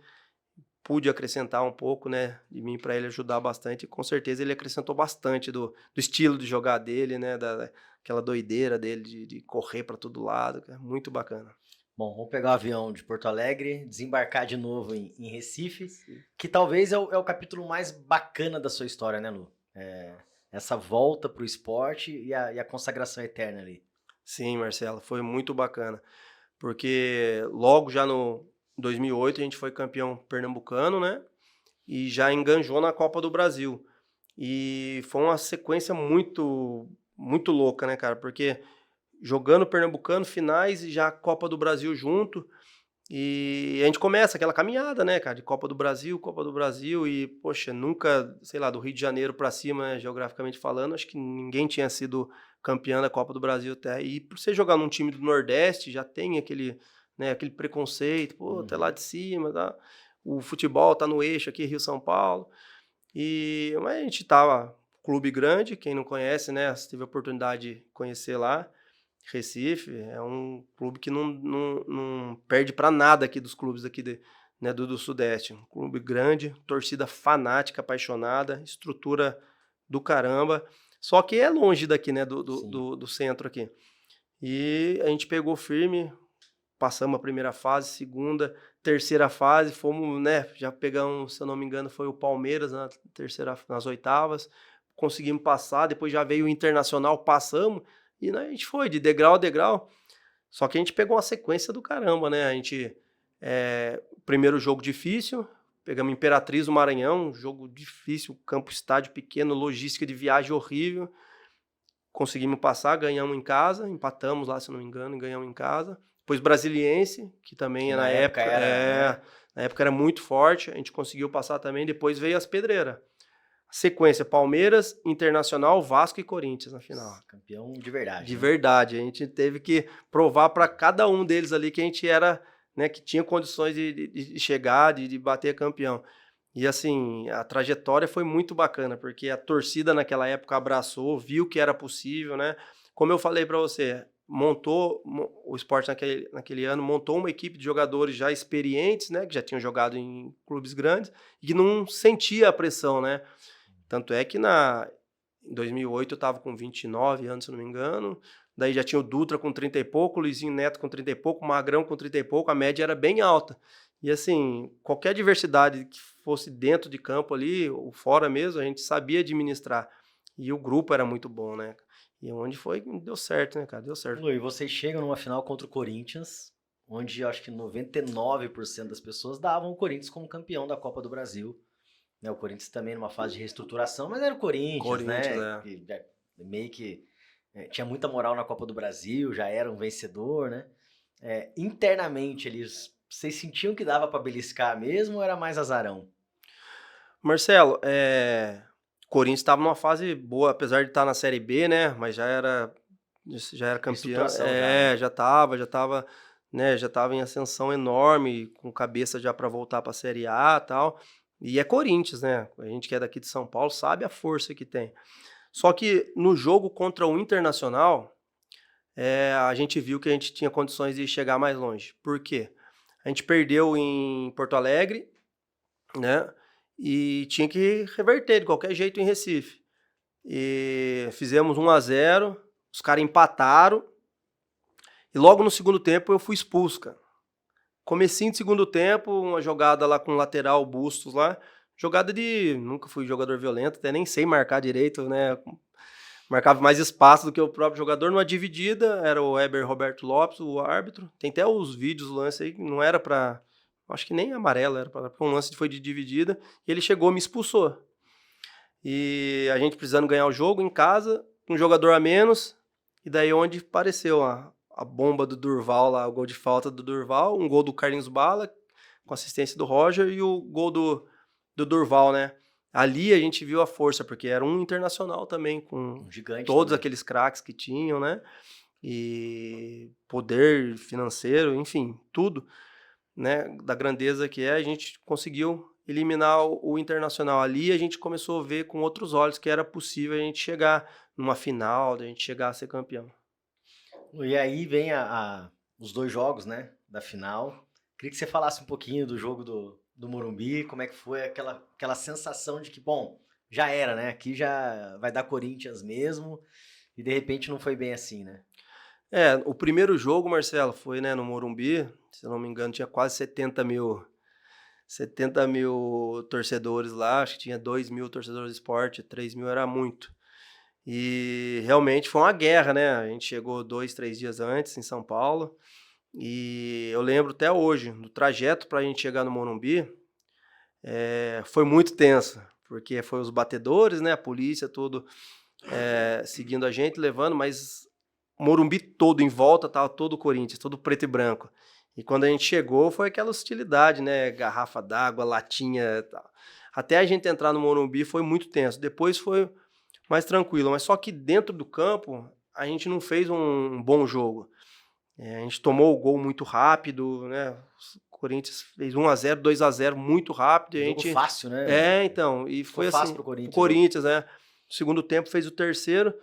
Pude acrescentar um pouco, né, de mim para ele ajudar bastante. E com certeza ele acrescentou bastante do estilo de jogar dele, né, daquela doideira dele de correr para todo lado. É muito bacana. Bom, vamos pegar o avião de Porto Alegre, desembarcar de novo em Recife, que talvez é o capítulo mais bacana da sua história, né, Lu? Essa volta pro esporte e a consagração eterna ali. Sim, Marcelo, foi muito bacana. Porque logo já no 2008 a gente foi campeão pernambucano, né? E já enganjou na Copa do Brasil. E foi uma sequência muito, muito louca, né, cara? Porque jogando pernambucano, finais e já Copa do Brasil junto. E a gente começa aquela caminhada, né, cara, de Copa do Brasil, e, poxa, nunca, sei lá, do Rio de Janeiro pra cima, né, geograficamente falando, acho que ninguém tinha sido campeão da Copa do Brasil até. E por você jogar num time do Nordeste, já tem aquele, né, aquele preconceito, pô, até lá de cima, tá? O futebol tá no eixo aqui, Rio-São Paulo. Mas a gente tava clube grande, quem não conhece, né, você teve a oportunidade de conhecer lá. Recife é um clube que não perde para nada aqui dos clubes aqui né, do Sudeste. Um clube grande, torcida fanática, apaixonada, estrutura do caramba. Só que é longe daqui, né, do centro aqui. E a gente pegou firme, passamos a primeira fase, segunda, terceira fase, fomos, né, já pegamos, se eu não me engano, foi o Palmeiras nas oitavas, conseguimos passar, depois já veio o Internacional, passamos, e né, a gente foi de degrau a degrau. Só que a gente pegou uma sequência do caramba, né? A gente, primeiro jogo difícil, pegamos Imperatriz do Maranhão, jogo difícil, campo estádio pequeno, logística de viagem horrível. Conseguimos passar, ganhamos em casa, empatamos lá, se não me engano, e ganhamos em casa. Depois Brasiliense, que também na época na época era muito forte, a gente conseguiu passar também. Depois veio as Pedreiras. Sequência, Palmeiras, Internacional, Vasco e Corinthians na final. Campeão de verdade. De verdade. A gente teve que provar para cada um deles ali que a gente era, né, que tinha condições de chegar, de bater campeão. E assim, a trajetória foi muito bacana, porque a torcida naquela época abraçou, viu que era possível, né? Como eu falei para você, o Sport naquele ano montou uma equipe de jogadores já experientes, né, que já tinham jogado em clubes grandes e que não sentia a pressão, né? Tanto é que em 2008 eu estava com 29 anos, se não me engano. Daí já tinha o Dutra com 30 e pouco, o Luizinho Neto com 30 e pouco, o Magrão com 30 e pouco. A média era bem alta. E assim, qualquer adversidade que fosse dentro de campo ali, ou fora mesmo, a gente sabia administrar. E o grupo era muito bom, né? E onde foi, deu certo, né, cara? Deu certo. Lu, e vocês chegam numa final contra o Corinthians, onde eu acho que 99% das pessoas davam o Corinthians como campeão da Copa do Brasil. Né, o Corinthians também numa fase de reestruturação, mas era o Corinthians, né? Que meio que tinha muita moral na Copa do Brasil, já era um vencedor, né? Internamente, vocês sentiam que dava para beliscar mesmo ou era mais azarão? Marcelo, o Corinthians estava numa fase boa, apesar de estar na Série B, né? Mas já era campeão. Já estava, né? Já estava em ascensão enorme, com cabeça já para voltar para a Série A e tal. E é Corinthians, né? A gente que é daqui de São Paulo sabe a força que tem. Só que no jogo contra o Internacional, a gente viu que a gente tinha condições de chegar mais longe. Por quê? A gente perdeu em Porto Alegre, né? E tinha que reverter de qualquer jeito em Recife. E fizemos 1-0, os caras empataram. E logo no segundo tempo eu fui expulso, cara. Comecinho de segundo tempo, uma jogada lá com o lateral Bustos lá, Jogada nunca fui jogador violento, até nem sei marcar direito, né? Marcava mais espaço do que o próprio jogador. Numa dividida, era o Weber Roberto Lopes, o árbitro. Tem até os vídeos, o lance aí, não era pra... Acho que nem amarelo, era pra um lance que foi de dividida. E ele chegou e me expulsou. E a gente precisando ganhar o jogo em casa, um jogador a menos. E daí onde apareceu a bomba do Durval lá, o gol de falta do Durval, um gol do Carlinhos Bala, com assistência do Roger, e o gol do Durval, né? Ali a gente viu a força, porque era um internacional também, com Um gigante todos também. aqueles craques que tinham, né? E poder financeiro, enfim, tudo, né? Da grandeza que é, a gente conseguiu eliminar o Internacional. Ali a gente começou a ver com outros olhos que era possível a gente chegar numa final, a gente chegar a ser campeão. E aí vem os 2 jogos, né, da final. Queria que você falasse um pouquinho do jogo do Morumbi, como é que foi aquela sensação de que, bom, já era, né? Aqui já vai dar Corinthians mesmo, e de repente não foi bem assim, né? O primeiro jogo, Marcelo, foi, né, no Morumbi, se eu não me engano, tinha quase 70 mil torcedores lá, acho que tinha 2 mil torcedores de esporte, 3 mil era muito. E realmente foi uma guerra, né? A gente chegou 2, 3 dias antes em São Paulo, e eu lembro até hoje, do trajeto para a gente chegar no Morumbi, foi muito tenso, porque foi os batedores, né, a polícia, tudo seguindo a gente, levando, mas o Morumbi todo em volta tava todo Corinthians, todo preto e branco. E quando a gente chegou, foi aquela hostilidade, né? Garrafa d'água, latinha, tal. Até a gente entrar no Morumbi foi muito tenso. Depois foi mais tranquilo, mas só que dentro do campo a gente não fez um bom jogo. A gente tomou o gol muito rápido, né? O Corinthians fez 1-0, 2-0 muito rápido. E a Jogo gente. fácil, né? Então, e Ficou foi fácil assim, pro o Corinthians o jogo. Corinthians, né? No segundo tempo fez o terceiro.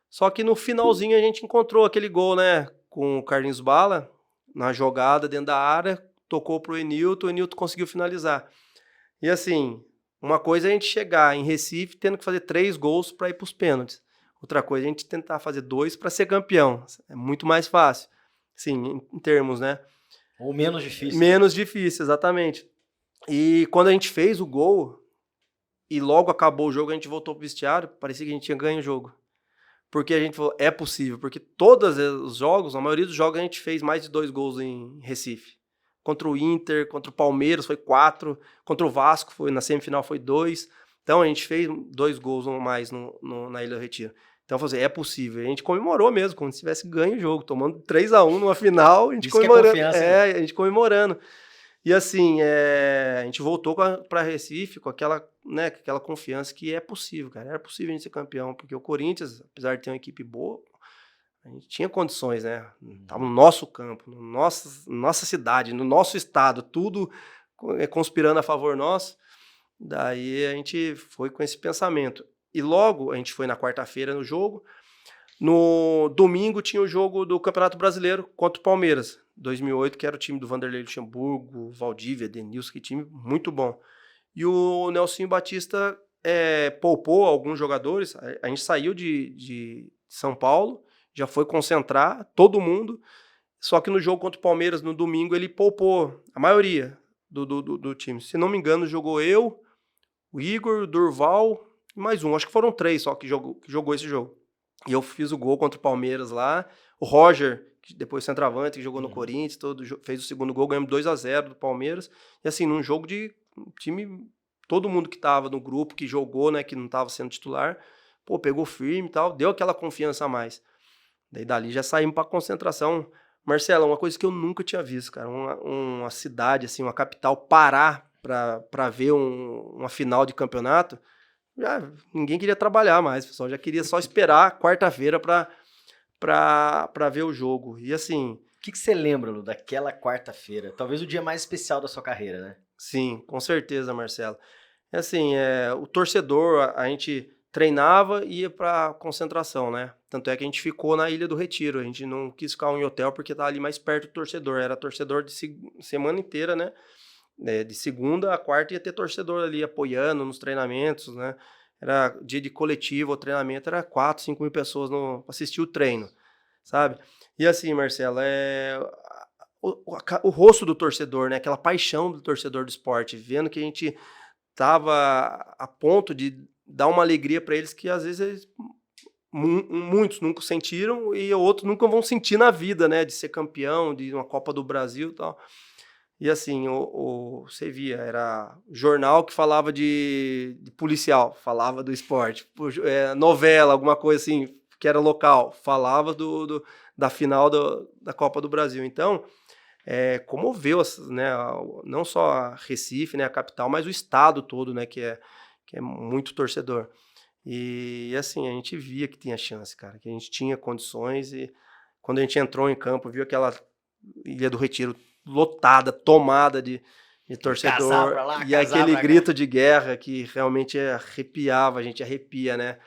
Só que no finalzinho a gente encontrou aquele gol, né? Com o Carlinhos Bala, na jogada dentro da área, tocou pro Enilton, o Enilton conseguiu finalizar. E assim, uma coisa é a gente chegar em Recife tendo que fazer 3 gols para ir pros pênaltis. Outra coisa é a gente tentar fazer 2 para ser campeão. É muito mais fácil. Sim, em termos, né? Ou menos difícil, né? Menos difícil, exatamente. E quando a gente fez o gol e logo acabou o jogo, a gente voltou pro vestiário, parecia que a gente tinha ganho o jogo. Porque a gente falou, é possível, porque todos os jogos, a maioria dos jogos a gente fez mais de 2 gols em Recife. Contra o Inter, contra o Palmeiras foi 4, contra o Vasco na semifinal foi 2. Então a gente fez 2 gols ou mais na Ilha do Retiro. Então eu falei assim, é possível. A gente comemorou mesmo, como se tivesse ganho o jogo, tomando 3-1 numa final, a gente Isso que é comemorando. confiança, né? A gente comemorando. E assim, a gente voltou para Recife com aquela, né, com aquela confiança que é possível, cara. Era possível a gente ser campeão, porque o Corinthians, apesar de ter uma equipe boa, a gente tinha condições, né? Tava no nosso campo, nossa cidade, no nosso estado, tudo conspirando a favor nosso. Daí a gente foi com esse pensamento. E logo a gente foi na quarta-feira no jogo. No domingo tinha o jogo do Campeonato Brasileiro contra o Palmeiras, 2008, que era o time do Vanderlei Luxemburgo, Valdívia, Denilson, que time muito bom. E o Nelsinho Batista poupou alguns jogadores. A gente saiu de São Paulo, já foi concentrar todo mundo. Só que no jogo contra o Palmeiras, no domingo, ele poupou a maioria do time. Se não me engano, jogou eu, o Igor, o Durval e mais um. Acho que foram 3 só que jogou esse jogo. E eu fiz o gol contra o Palmeiras lá. O Roger, que depois centroavante, que jogou no Corinthians, fez o segundo gol, ganhamos 2-0 do Palmeiras. E assim, num jogo de time, todo mundo que tava no grupo, que jogou, né, que não tava sendo titular, pô, pegou firme e tal, deu aquela confiança a mais. Daí dali já saímos pra concentração. Marcelo, uma coisa que eu nunca tinha visto, cara, uma cidade, assim, uma capital parar pra ver uma final de campeonato. Ninguém queria trabalhar mais, pessoal. Já queria só esperar quarta-feira pra ver o jogo. E assim. O que você lembra, Lu, daquela quarta-feira? Talvez o dia mais especial da sua carreira, né? Sim, com certeza, Marcelo. Assim, o torcedor, a gente treinava e ia pra concentração, né? Tanto é que a gente ficou na Ilha do Retiro. A gente não quis ficar em hotel porque tava ali mais perto do torcedor. Era torcedor de semana inteira, né? De segunda a quarta ia ter torcedor ali apoiando nos treinamentos, né? Era dia de coletivo, o treinamento era 4, 5 mil pessoas para assistir o treino, sabe? E assim, Marcelo, o rosto do torcedor, né? Aquela paixão do torcedor do esporte, vendo que a gente tava a ponto de dar uma alegria para eles que às vezes muitos nunca sentiram e outros nunca vão sentir na vida, né? De ser campeão, de uma Copa do Brasil e tal. E assim, você via, era jornal que falava de policial, falava do esporte, novela, alguma coisa assim, que era local, falava da final da Copa do Brasil. Então, comoveu, né, não só a Recife, né, a capital, mas o estado todo, né, que é muito torcedor. E assim, a gente via que tinha chance, cara, que a gente tinha condições e quando a gente entrou em campo, viu aquela Ilha do Retiro lotada, tomada de Casar torcedor pra lá, e casar aquele pra cá. grito de guerra que realmente arrepiava, a gente arrepia, né?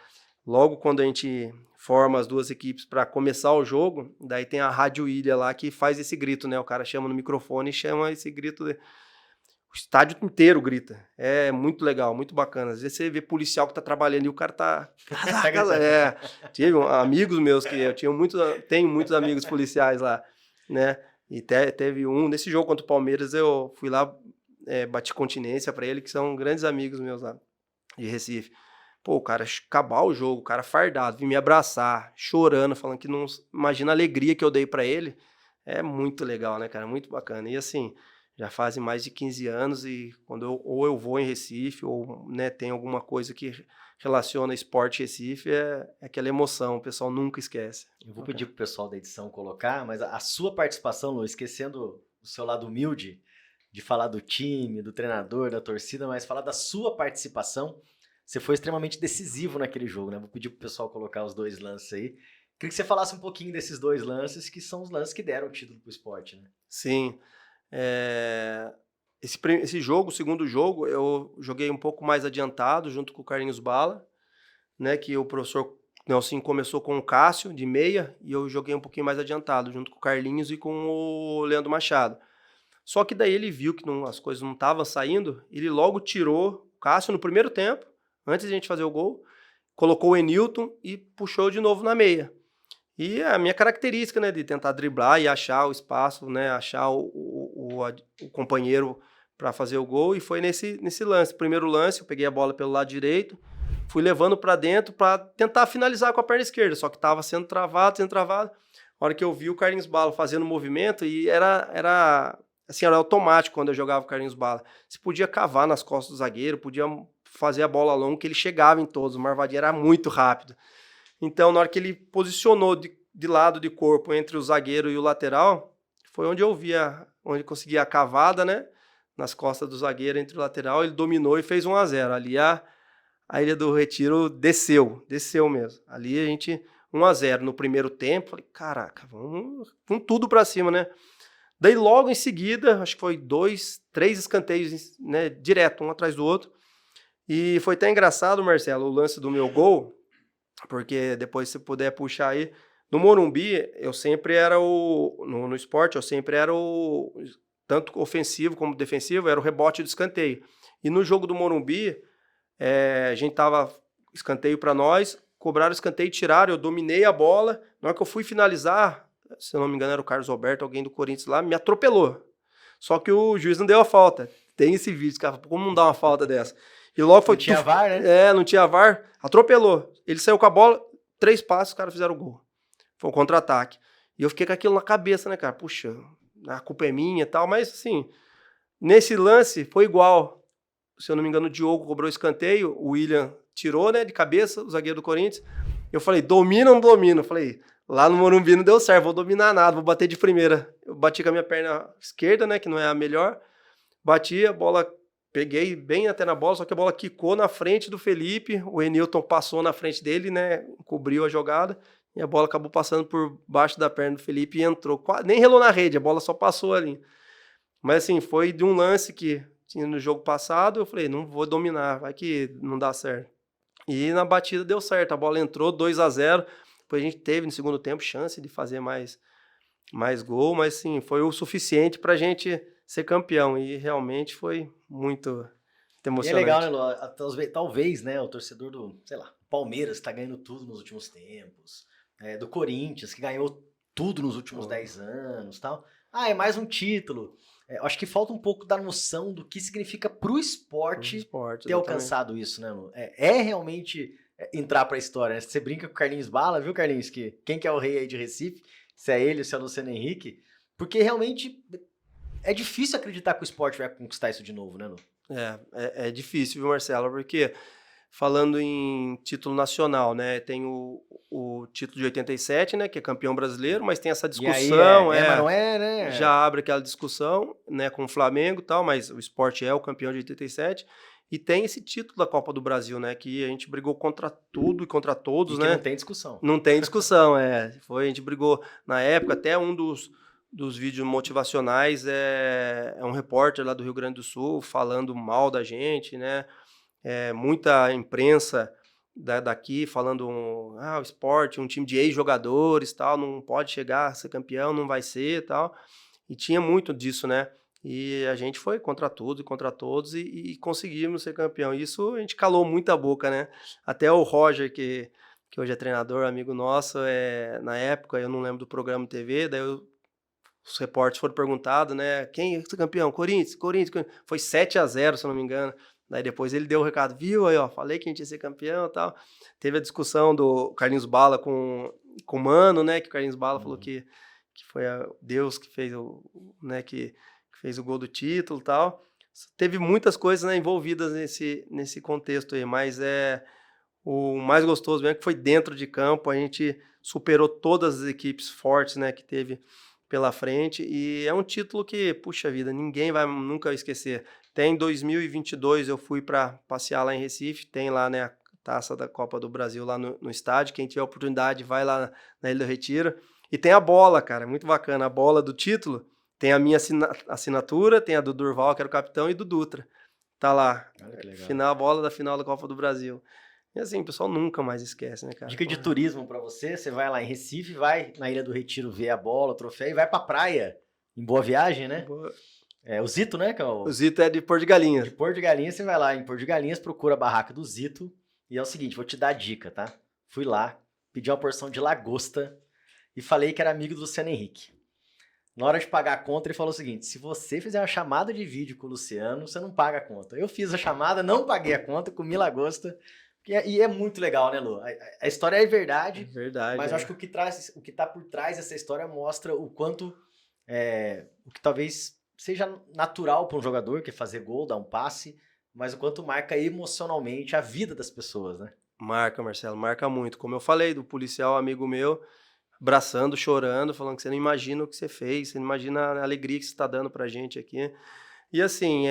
Logo quando a gente forma as duas equipes para começar o jogo, daí tem a Rádio Ilha lá que faz esse grito, né? O cara chama no microfone e chama esse grito. O estádio inteiro grita. É muito legal, muito bacana. Às vezes você vê policial que tá trabalhando e o cara tá. Tive amigos meus que eu tenho muitos amigos policiais lá, né? E teve nesse jogo contra o Palmeiras, eu fui lá, bati continência para ele, que são grandes amigos meus lá de Recife. Pô, o cara acabar o jogo, o cara fardado, vir me abraçar, chorando, falando que não imagina a alegria que eu dei para ele. É muito legal, né, cara? Muito bacana. E assim, já fazem mais de 15 anos e quando ou eu vou em Recife ou, né, tem alguma coisa que relaciona esporte Recife, é aquela emoção, o pessoal nunca esquece. Eu vou pedir pro pessoal da edição colocar, mas a sua participação, Lu, esquecendo o seu lado humilde de falar do time, do treinador, da torcida, mas falar da sua participação, você foi extremamente decisivo naquele jogo, né? Vou pedir pro pessoal colocar os 2 lances aí. Queria que você falasse um pouquinho desses 2 lances, que são os lances que deram o título pro esporte, né? Sim. Esse jogo, o segundo jogo, eu joguei um pouco mais adiantado, junto com o Carlinhos Bala, né? Que o professor Nelson começou com o Cássio, de meia, e eu joguei um pouquinho mais adiantado, junto com o Carlinhos e com o Leandro Machado. Só que daí ele viu que as coisas não estavam saindo, ele logo tirou o Cássio no primeiro tempo, antes de a gente fazer o gol, colocou o Enilton e puxou de novo na meia. E a minha característica, né, de tentar driblar e achar o espaço, né, achar o companheiro para fazer o gol, e foi nesse lance. Primeiro lance, eu peguei a bola pelo lado direito, fui levando para dentro para tentar finalizar com a perna esquerda, só que estava sendo travado. A hora que eu vi o Carlinhos Bala fazendo movimento, e era assim, era automático quando eu jogava o Carlinhos Bala. Você podia cavar nas costas do zagueiro, podia fazer a bola longa, que ele chegava em todos, o Marvadinho era muito rápido. Então, na hora que ele posicionou de lado de corpo entre o zagueiro e o lateral, foi onde eu via, onde conseguia a cavada, né? Nas costas do zagueiro entre o lateral, ele dominou e fez 1-0. Ali a Ilha do Retiro desceu mesmo. Ali a gente 1-0 no primeiro tempo, falei, caraca, vamos com tudo pra cima, né? Daí logo em seguida, acho que foi 3 escanteios, né, direto, um atrás do outro. E foi até engraçado, Marcelo, o lance do meu gol, porque depois se puder puxar aí, no Morumbi, eu sempre era no esporte, eu sempre era tanto ofensivo como defensivo, era o rebote do escanteio. E no jogo do Morumbi, a gente tava escanteio para nós, cobraram o escanteio, tiraram, eu dominei a bola, na hora que eu fui finalizar, se eu não me engano era o Carlos Alberto, alguém do Corinthians lá, me atropelou. Só que o juiz não deu a falta. Tem esse vídeo, cara, como não dá uma falta dessa? E logo foi... Não tinha VAR, né? não tinha VAR, atropelou. Ele saiu com a bola, 3 passos, os caras fizeram o gol. Foi um contra-ataque. E eu fiquei com aquilo na cabeça, né, cara? Puxa, a culpa é minha e tal, mas assim, nesse lance foi igual. Se eu não me engano, o Diogo cobrou escanteio, o William tirou, né, de cabeça, o zagueiro do Corinthians. Eu falei, domina ou não domina? Eu falei, lá no Morumbi não deu certo, vou dominar nada, vou bater de primeira. Eu bati com a minha perna esquerda, né, que não é a melhor. Bati, a bola, peguei bem até na bola, só que a bola quicou na frente do Felipe, o Enilton passou na frente dele, né, cobriu a jogada, e a bola acabou passando por baixo da perna do Felipe e entrou. Nem relou na rede, a bola só passou ali. Mas assim, foi de um lance que tinha no jogo passado, eu falei, não vou dominar, vai que não dá certo. E na batida deu certo, a bola entrou, 2-0, depois a gente teve no segundo tempo chance de fazer mais gol, mas sim, foi o suficiente pra gente ser campeão, e realmente foi muito emocionante. E é legal, né, Lu? Talvez, né, o torcedor do, sei lá, Palmeiras tá ganhando tudo nos últimos tempos, do Corinthians, que ganhou tudo nos últimos 10 anos, tal. Ah, é mais um título. Eu acho que falta um pouco da noção do que significa pro esporte Esporte, ter alcançado isso, né, Lu? É realmente entrar pra história, né? Você brinca com o Carlinhos Bala, viu, Carlinhos? Quem que é o rei aí de Recife? Se é ele ou se é o Luciano Henrique. Porque realmente é difícil acreditar que o esporte vai conquistar isso de novo, né, Lu? É difícil, viu, Marcelo? Porque falando em título nacional, né? Tem o título de 87, né? Que é campeão brasileiro, mas tem essa E aí discussão, mas não é, já né? abre aquela discussão, né? Com o Flamengo e tal, mas o Sport é o campeão de 87. E tem esse título da Copa do Brasil, né? Que a gente brigou contra tudo e contra E todos, que não né? tem discussão. Não tem discussão, a gente brigou na época, até um dos vídeos motivacionais é um repórter lá do Rio Grande do Sul falando mal da gente, né? Muita imprensa daqui falando, o esporte, um time de ex-jogadores, tal, não pode chegar a ser campeão, não vai ser, tal. E tinha muito disso, né? E a gente foi contra tudo e contra todos e conseguimos ser campeão. Isso a gente calou muita boca, né? Até o Roger, que hoje é treinador, amigo nosso, na época, eu não lembro do programa de TV, os repórteres foram perguntados, né? Quem é o campeão? Corinthians. Foi 7-0, se eu não me engano. Daí depois ele deu o recado, viu aí, ó, falei que a gente ia ser campeão e tal. Teve a discussão do Carlinhos Bala com o Mano, né? Que o Carlinhos Bala falou que foi Deus que fez né, que fez o gol do título e tal. Teve muitas coisas, né, envolvidas nesse contexto aí, mas o mais gostoso mesmo que foi dentro de campo, a gente superou todas as equipes fortes, né, que teve pela frente, e é um título que, puxa vida, ninguém vai nunca esquecer. Até em 2022 eu fui para passear lá em Recife, tem lá, né, a taça da Copa do Brasil lá no estádio, quem tiver oportunidade vai lá na Ilha do Retiro, e tem a bola, cara, muito bacana, a bola do título, tem a minha assinatura, tem a do Durval, que era o capitão, e do Dutra, tá lá, Olha que legal. final, a bola da final da Copa do Brasil. E assim, o pessoal nunca mais esquece, né, cara? Dica de turismo pra você, você vai lá em Recife, vai na Ilha do Retiro ver a bola, o troféu, e vai pra praia, em Boa Viagem, né? O Zito, né? Que é O Zito é de Porto de Galinhas. De Porto de Galinhas, você vai lá em Porto de Galinhas, procura a barraca do Zito, e é o seguinte, vou te dar a dica, tá? Fui lá, pedi uma porção de lagosta e falei que era amigo do Luciano Henrique. Na hora de pagar a conta, ele falou o seguinte, se você fizer uma chamada de vídeo com o Luciano, você não paga a conta. Eu fiz a chamada, não paguei a conta, comi lagosta, e é muito legal, né, Lu? A história é verdade, Verdade. mas eu acho que o que tá por trás dessa história mostra o quanto, o que talvez seja natural para um jogador, que é fazer gol, dar um passe, mas o quanto marca emocionalmente a vida das pessoas, né? Marca, Marcelo, marca muito. Como eu falei, do policial amigo meu, abraçando, chorando, falando que você não imagina o que você fez, você não imagina a alegria que você está dando pra gente aqui. E assim,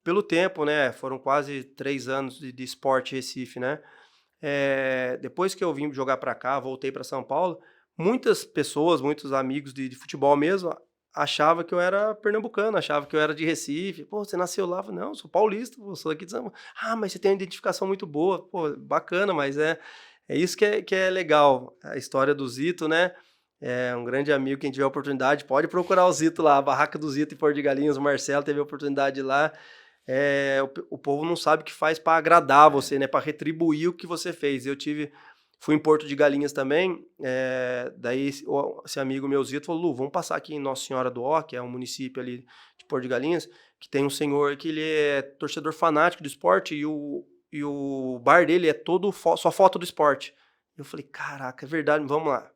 pelo tempo, né, foram quase 3 anos de esporte Recife, né? Depois que eu vim jogar para cá, voltei para São Paulo, muitas pessoas, muitos amigos de futebol mesmo, achavam que eu era pernambucano, achavam que eu era de Recife. Pô, você nasceu lá? Eu falei, não, eu sou paulista, eu sou daqui de São Paulo. Ah, mas você tem uma identificação muito boa. Pô, bacana, mas é isso que é legal. A história do Zito, né? É um grande amigo, quem tiver oportunidade, pode procurar o Zito lá, a barraca do Zito em Porto de Galinhas, o Marcelo teve a oportunidade de ir lá. O povo não sabe o que faz para agradar você, né? Para retribuir o que você fez. Fui em Porto de Galinhas também, daí esse amigo meu Zito falou, Lu, vamos passar aqui em Nossa Senhora do Ó, que é um município ali de Porto de Galinhas, que tem um senhor que ele é torcedor fanático do esporte e o bar dele é todo só foto do esporte. Eu falei, caraca, é verdade, vamos lá.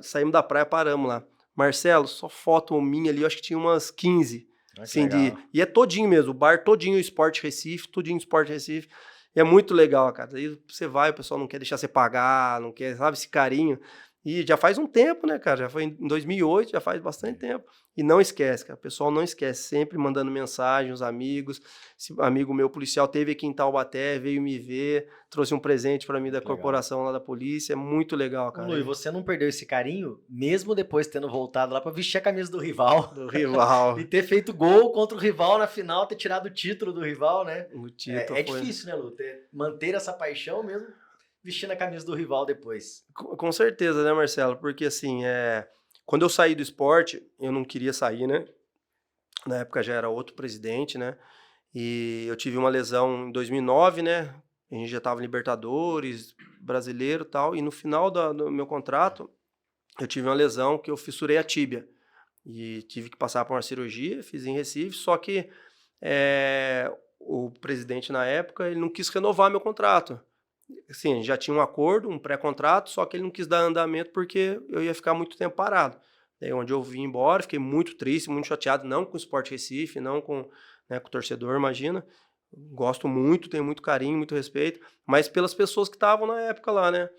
Saímos da praia, paramos lá. Marcelo, só foto minha ali, eu acho que tinha umas 15. Assim, e é todinho mesmo, o bar todinho Sport Recife, tudinho Sport Recife. E é muito legal, cara. Aí você vai, o pessoal não quer deixar você pagar, não quer, sabe, esse carinho. E já faz um tempo, né, cara? Já foi em 2008, já faz bastante tempo. E não esquece, cara. O pessoal não esquece, sempre mandando mensagem, os amigos. Esse amigo meu policial teve aqui em Taubaté, veio me ver, trouxe um presente para mim da corporação lá da polícia. É muito legal, cara. Lu, e você não perdeu esse carinho, mesmo depois tendo voltado lá para vestir a camisa do rival. Do rival. E ter feito gol contra o rival na final, ter tirado o título do rival, né? O título difícil, né, Lu? Manter essa paixão mesmo vestindo a camisa do rival depois. Com certeza, né, Marcelo? Porque assim, quando eu saí do esporte, eu não queria sair, né? Na época já era outro presidente, né? E eu tive uma lesão em 2009, né? A gente já estava em Libertadores, brasileiro e tal. E no final do meu contrato, eu tive uma lesão que eu fissurei a tíbia. e tive que passar por uma cirurgia, fiz em Recife, só que o presidente na época, ele não quis renovar meu contrato. Assim, já tinha um acordo, um pré-contrato, só que ele não quis dar andamento porque eu ia ficar muito tempo parado. Daí onde eu vim embora, fiquei muito triste, muito chateado, não com o Sport Recife, não com, né, com o torcedor, imagina. Gosto muito, tenho muito carinho, muito respeito, mas pelas pessoas que estavam na época lá, né?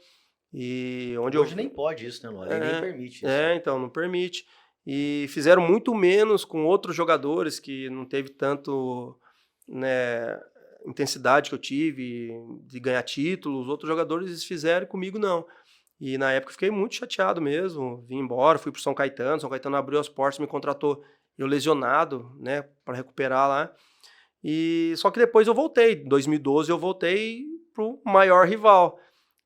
E onde Hoje nem pode isso, né, Lu? A lei nem permite isso. então, não permite. E fizeram muito menos com outros jogadores que não teve tanto, né, intensidade que eu tive de ganhar títulos. Outros jogadores eles fizeram e comigo não. E na época eu fiquei muito chateado mesmo. Vim embora, fui pro São Caetano. São Caetano abriu as portas, me contratou eu lesionado, né, para recuperar lá. E só que depois eu voltei. Em 2012 eu voltei pro maior rival.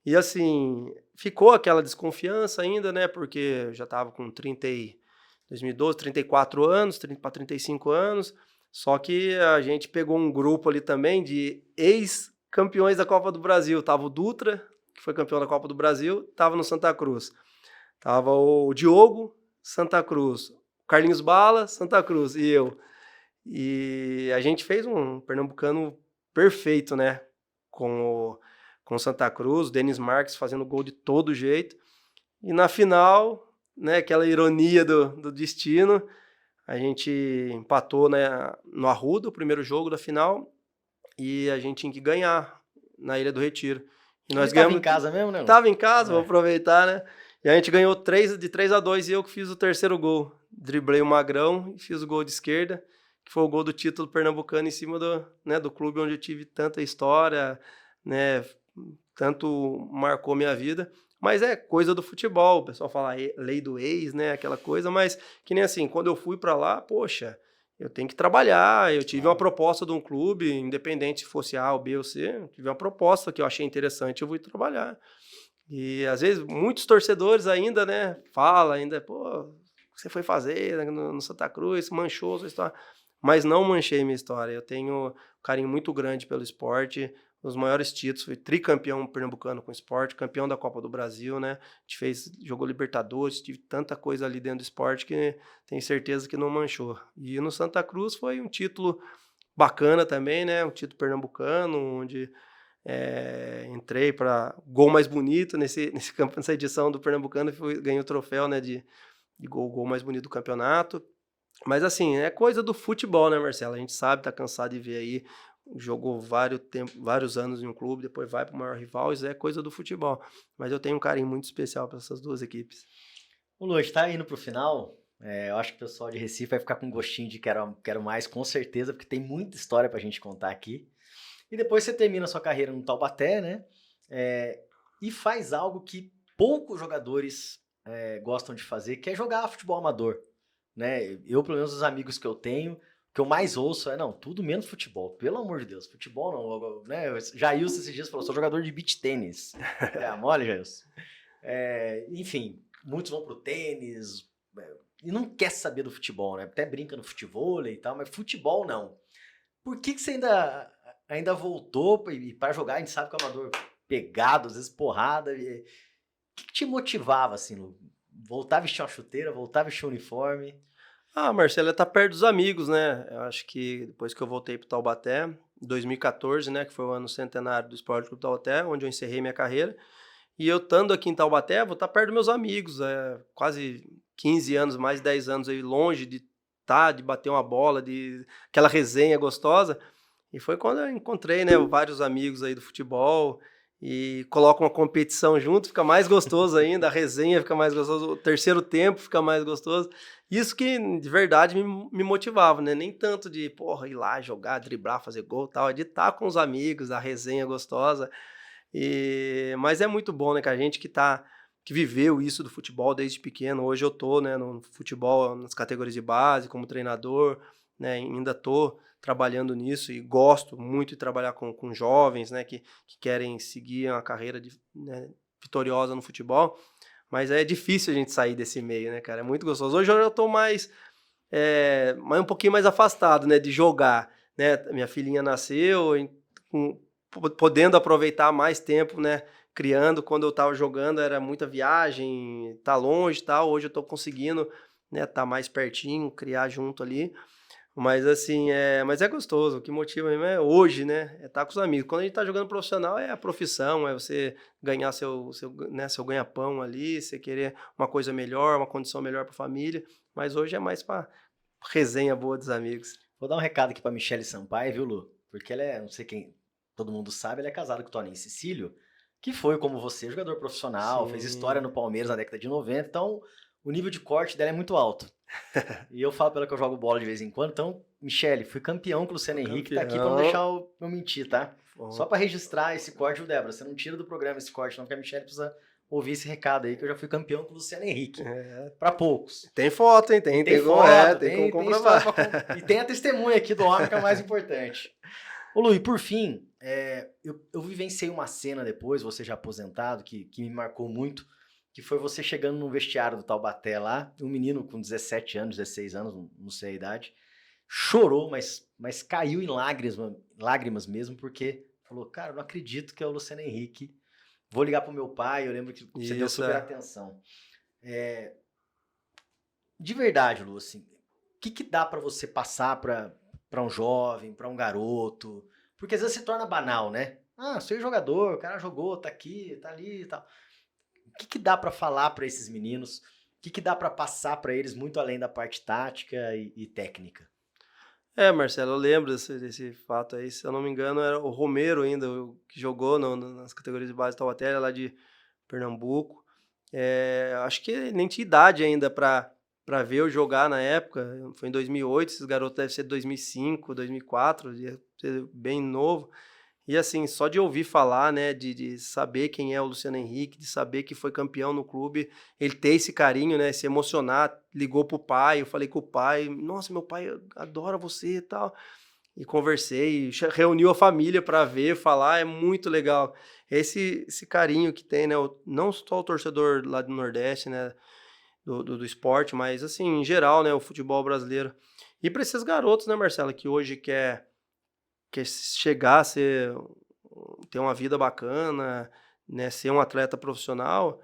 E assim, ficou aquela desconfiança ainda, né? Porque eu já estava com 2012, 34 anos, 30 para 35 anos. Só que a gente pegou um grupo ali também de ex-campeões da Copa do Brasil. Tava o Dutra, que foi campeão da Copa do Brasil, tava no Santa Cruz. Tava o Diogo, Santa Cruz. O Carlinhos Bala, Santa Cruz. E eu. E a gente fez um pernambucano perfeito, né? Com o Santa Cruz, o Denis Marques fazendo gol de todo jeito. E na final, né, aquela ironia do destino, a gente empatou, né, no Arruda, o primeiro jogo da final, e a gente tinha que ganhar na Ilha do Retiro. E nós ganhamos. Tava em casa mesmo, né? Tava em casa, vou aproveitar, né? E a gente ganhou de 3-2 e eu que fiz o terceiro gol. Driblei o Magrão e fiz o gol de esquerda, que foi o gol do título pernambucano em cima do clube onde eu tive tanta história, né? Tanto marcou minha vida. Mas é coisa do futebol, o pessoal fala lei do ex, né? Aquela coisa, mas que nem assim, quando eu fui para lá, poxa, eu tenho que trabalhar. Eu tive uma proposta de um clube, independente se fosse A ou B ou C, eu tive uma proposta que eu achei interessante, eu vou trabalhar. E às vezes muitos torcedores ainda, né, falam ainda, pô, o que você foi fazer no Santa Cruz, manchou sua história. Mas não manchei minha história. Eu tenho um carinho muito grande pelo esporte. Os maiores títulos, fui tricampeão pernambucano com esporte, campeão da Copa do Brasil, né? A gente jogou Libertadores, tive tanta coisa ali dentro do esporte que tenho certeza que não manchou. E no Santa Cruz foi um título bacana também, né? Um título pernambucano, onde entrei para gol mais bonito nessa edição do Pernambucano, ganhei o troféu, né, de gol mais bonito do campeonato. Mas assim, é coisa do futebol, né, Marcelo? A gente sabe, tá cansado de ver aí, jogou vários anos em um clube, depois vai para o maior rival, isso é coisa do futebol. Mas eu tenho um carinho muito especial para essas duas equipes. O Lu, a gente tá indo pro final. Eu acho que o pessoal de Recife vai ficar com gostinho de quero mais, com certeza, porque tem muita história pra gente contar aqui. E depois você termina a sua carreira no Taubaté, né? E faz algo que poucos jogadores gostam de fazer, que é jogar futebol amador. Né? Eu, pelo menos, os amigos que eu tenho, o que eu mais ouço não, tudo menos futebol. Pelo amor de Deus, futebol não. Né? Jailson esses dias falou, sou jogador de beach tênis. Mole, Jailson. Enfim, muitos vão pro tênis e não quer saber do futebol, né? Até brinca no futebol e tal, mas futebol não. Por que você ainda voltou para jogar? A gente sabe que o amador pegado, às vezes porrada. O que te motivava, assim, Lu? Voltar a vestir uma chuteira, voltar a vestir um uniforme? Marcelo, tá perto dos amigos, né? Eu acho que depois que eu voltei pro Taubaté, em 2014, né, que foi o ano centenário do Esporte Clube Taubaté, onde eu encerrei minha carreira, e eu estando aqui em Taubaté, vou estar perto dos meus amigos, quase 15 anos, mais 10 anos aí longe de bater uma bola, de aquela resenha gostosa. E foi quando eu encontrei, né, vários amigos aí do futebol e coloco uma competição junto, fica mais gostoso ainda, a resenha fica mais gostoso, o terceiro tempo fica mais gostoso. Isso que de verdade me motivava, né? Nem tanto de, ir lá jogar, driblar, fazer gol e tal, é de estar com os amigos, a resenha gostosa. Mas é muito bom, né, que a gente que viveu isso do futebol desde pequeno. Hoje eu tô, né, no futebol, nas categorias de base, como treinador, né, ainda tô trabalhando nisso e gosto muito de trabalhar com jovens, né, que querem seguir uma carreira vitoriosa no futebol, mas é difícil a gente sair desse meio, né, cara, é muito gostoso. Hoje eu tô mais um pouquinho mais afastado, né, de jogar, né, minha filhinha nasceu, podendo aproveitar mais tempo, né, criando. Quando eu tava jogando era muita viagem, tá longe e tal, hoje eu tô conseguindo, né, tá mais pertinho, criar junto ali. Mas assim, mas é gostoso, o que motiva mesmo é hoje, né, é estar com os amigos. Quando a gente tá jogando profissional é a profissão, é você ganhar seu ganha-pão ali, você querer uma coisa melhor, uma condição melhor para a família, mas hoje é mais para resenha boa dos amigos. Vou dar um recado aqui pra Michele Sampaio, viu, Lu? Porque ela é, não sei quem, todo mundo sabe, ela é casada com o Toninho Cecílio, que foi, como você, jogador profissional, fez história Sim, no Palmeiras na década de 90, então o nível de corte dela é muito alto. E eu falo pra ela que eu jogo bola de vez em quando, então, Michele, fui campeão com o Luciano o Henrique, tá aqui pra não deixar campeão. eu mentir, tá? Só pra registrar esse corte, viu, Débora? Você não tira do programa esse corte, não, porque a Michele precisa ouvir esse recado aí, que eu já fui campeão com o Luciano Henrique. É, Pra poucos. tem foto, hein? E tem Como é, foto, tem como tem história comprovar. e tem a testemunha aqui do homem, que é o mais importante. Ô Lu, e por fim, eu vivenciei uma cena depois, você já aposentado, que me marcou muito, que foi você chegando no vestiário do Taubaté lá, um menino com 17 anos, 16 anos, não sei a idade, chorou, mas caiu em lágrimas mesmo, porque falou, cara, eu não acredito que é o Luciano Henrique, vou ligar pro meu pai, eu lembro que você deu Isso, super atenção. De verdade, Lu, assim, o que dá pra você passar pra um jovem, pra um garoto? Porque às vezes se torna banal, né? Ah, sou jogador, o cara jogou, tá aqui, tá ali e tal. O que dá pra falar pra esses meninos? O que dá pra passar pra eles muito além da parte tática e técnica? Marcelo, eu lembro desse fato aí, se eu não me engano, era o Romero ainda, que jogou nas categorias de base de Taubaté, lá de Pernambuco. Acho que ele nem tinha idade ainda para ver eu jogar na época, foi em 2008, esses garotos devem ser de 2005, 2004, ia ser bem novo. E assim, só de ouvir falar, né, de saber quem é o Luciano Henrique, de saber que foi campeão no clube, ele ter esse carinho, né, se emocionar, ligou pro pai, eu falei com o pai, nossa, meu pai adora você e tal. E conversei, reuniu a família para ver, falar, é muito legal. Esse carinho que tem, né, não só o torcedor lá do Nordeste, né, do esporte, mas assim, em geral, né, o futebol brasileiro. E para esses garotos, né, Marcelo, que hoje quer chegar a ter uma vida bacana, né, ser um atleta profissional,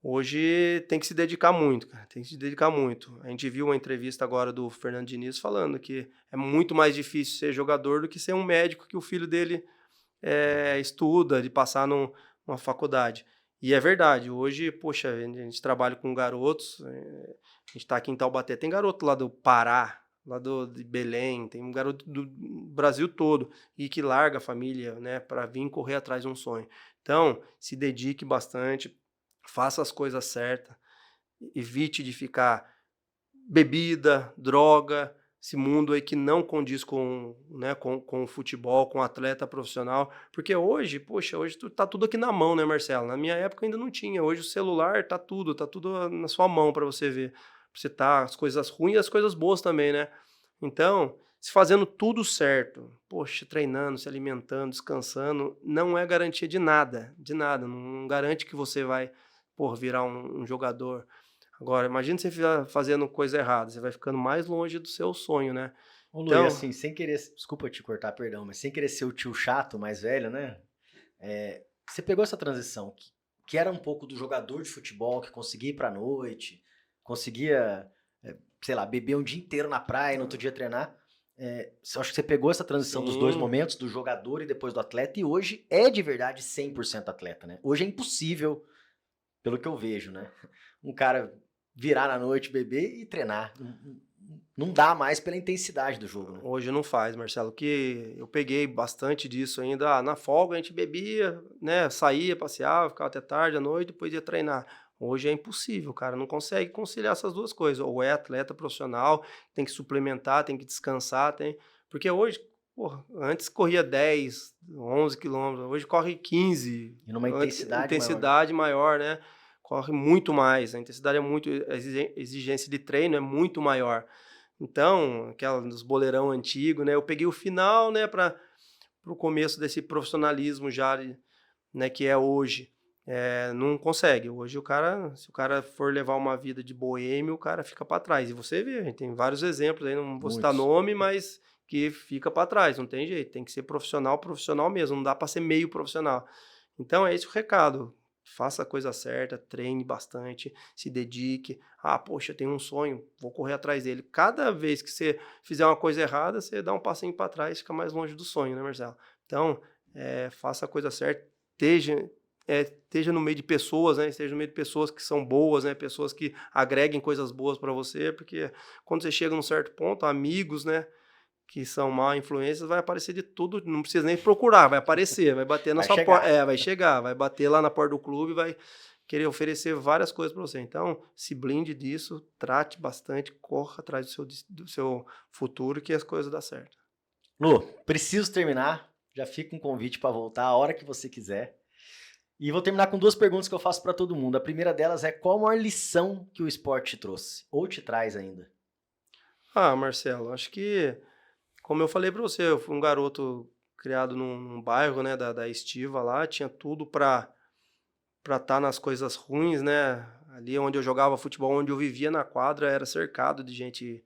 hoje tem que se dedicar muito, cara, tem que se dedicar muito. A gente viu uma entrevista agora do Fernando Diniz falando que é muito mais difícil ser jogador do que ser um médico que o filho dele estuda, de passar numa faculdade. E é verdade, hoje, poxa, a gente trabalha com garotos, a gente está aqui em Taubaté, tem garoto lá do Pará, lá de Belém, tem um garoto do Brasil todo, e que larga a família, né, para vir correr atrás de um sonho. Então, se dedique bastante, faça as coisas certas, evite de ficar bebida, droga, esse mundo aí que não condiz com, né, com o futebol, com o atleta profissional, porque hoje, poxa, hoje tá tudo aqui na mão, né, Marcelo? Na minha época ainda não tinha, hoje o celular tá tudo na sua mão para você ver, pra você tá as coisas ruins e as coisas boas também, né? Então, se fazendo tudo certo, poxa, treinando, se alimentando, descansando, não é garantia de nada, não garante que você vai, pô, virar um jogador. Agora, imagina você fazendo coisa errada, você vai ficando mais longe do seu sonho, né. Ô Lu, e Então assim, sem querer, desculpa te cortar, perdão, mas sem querer ser o tio chato, mais velho, né? Você pegou essa transição, que era um pouco do jogador de futebol que conseguia ir pra noite, conseguia, sei lá, beber um dia inteiro na praia e no outro dia treinar. Eu acho que você pegou essa transição dos dois sim, momentos, do jogador e depois do atleta, e hoje é de verdade 100% atleta, né? Hoje é impossível, pelo que eu vejo, né? Um cara virar na noite, beber e treinar. Não dá mais pela intensidade do jogo, né? hoje não faz, Marcelo, que eu peguei bastante disso ainda, na folga a gente bebia, né, saía, passeava, ficava até tarde à noite, depois ia treinar. Hoje é impossível, cara, não consegue conciliar essas 2 coisas, ou é atleta profissional, tem que suplementar, tem que descansar, porque hoje, porra, antes corria 10, 11 quilômetros, hoje corre 15, E numa intensidade maior, né? intensidade maior, né, corre muito mais, a intensidade é muito, a exigência de treino é muito maior. Então, aquela dos boleirão antigo, né, eu peguei o final, né, para o começo desse profissionalismo já, né, que é hoje. Não consegue. Hoje se o cara for levar uma vida de boêmio, o cara fica para trás. E você vê, a gente tem vários exemplos aí, não vou citar Muitos. nome, mas que fica para trás, não tem jeito, tem que ser profissional, profissional mesmo, não dá para ser meio profissional. Então é esse o recado. faça a coisa certa, treine bastante, se dedique. Poxa, eu tenho um sonho, vou correr atrás dele. Cada vez que você fizer uma coisa errada, você dá um passinho para trás, fica mais longe do sonho, né, Marcelo? Então, faça a coisa certa, esteja no meio de pessoas, né? Esteja no meio de pessoas que são boas, né? Pessoas que agreguem coisas boas para você, porque quando você chega num certo ponto, amigos, né? Que são má influências, vai aparecer de tudo, não precisa nem procurar, vai aparecer, vai bater na sua porta, vai chegar, vai bater lá na porta do clube, vai querer oferecer várias coisas para você. Então, se blinde disso, trate bastante, corra atrás do seu futuro, que as coisas dão certo. Lu, preciso terminar, já fica um convite para voltar a hora que você quiser. E vou terminar com 2 perguntas que eu faço para todo mundo. A primeira delas é: qual a maior lição que o esporte te trouxe? Ou te traz ainda? Marcelo, acho que, como eu falei para você, eu fui um garoto criado num bairro, né, da Estiva lá, tinha tudo para estar nas coisas ruins, né? Ali onde eu jogava futebol, onde eu vivia na quadra, era cercado de gente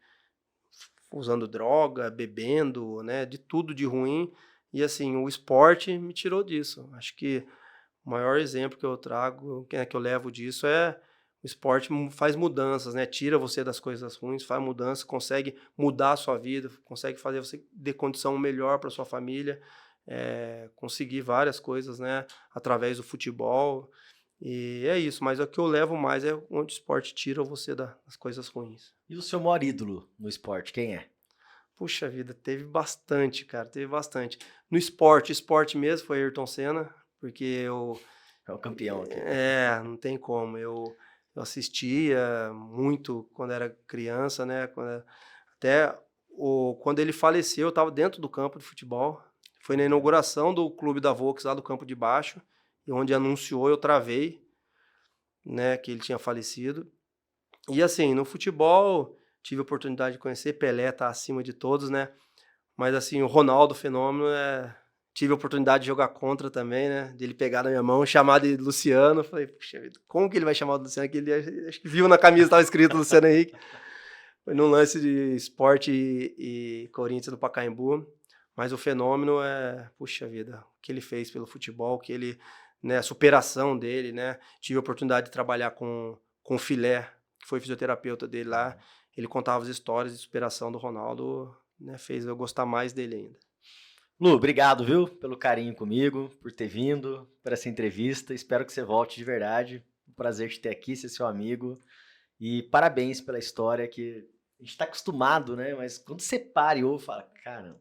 usando droga, bebendo, né? De tudo de ruim. E assim, o esporte me tirou disso. Acho que o maior exemplo que eu trago, que eu levo disso é o esporte faz mudanças, né? Tira você das coisas ruins, faz mudança, consegue mudar a sua vida, consegue fazer você ter condição melhor para sua família, conseguir várias coisas, né? Através do futebol. E é isso, mas o que eu levo mais é onde o esporte tira você das coisas ruins. E o seu maior ídolo no esporte, quem é? Puxa vida, teve bastante, cara, teve bastante. No esporte mesmo, foi Ayrton Senna, porque eu... É o campeão aqui. Não tem como. Eu assistia muito quando era criança, né? Quando ele faleceu, eu estava dentro do campo de futebol. Foi na inauguração do clube da Volks, lá do campo de baixo, e onde anunciou, eu travei, né, que ele tinha falecido. E assim, no futebol, tive a oportunidade de conhecer, Pelé tá acima de todos, né? Mas assim, o Ronaldo Fenômeno, tive a oportunidade de jogar contra também, né? De ele pegar na minha mão, chamar de Luciano. Falei, puxa vida, como que ele vai chamar de Luciano? Que ele acho que viu na camisa, estava escrito Luciano Henrique. Foi num lance de Sport e Corinthians do Pacaembu. Mas o Fenômeno puxa vida, o que ele fez pelo futebol, que ele, né, a superação dele, né? Tive a oportunidade de trabalhar com o Filé, que foi fisioterapeuta dele lá. Ele contava as histórias de superação do Ronaldo, né? Fez eu gostar mais dele ainda. Lu, obrigado, viu, pelo carinho comigo, por ter vindo, por essa entrevista. Espero que você volte de verdade. Um prazer te ter aqui, ser seu amigo. E parabéns pela história que a gente tá acostumado, né? Mas quando você para e ouve, fala, caramba,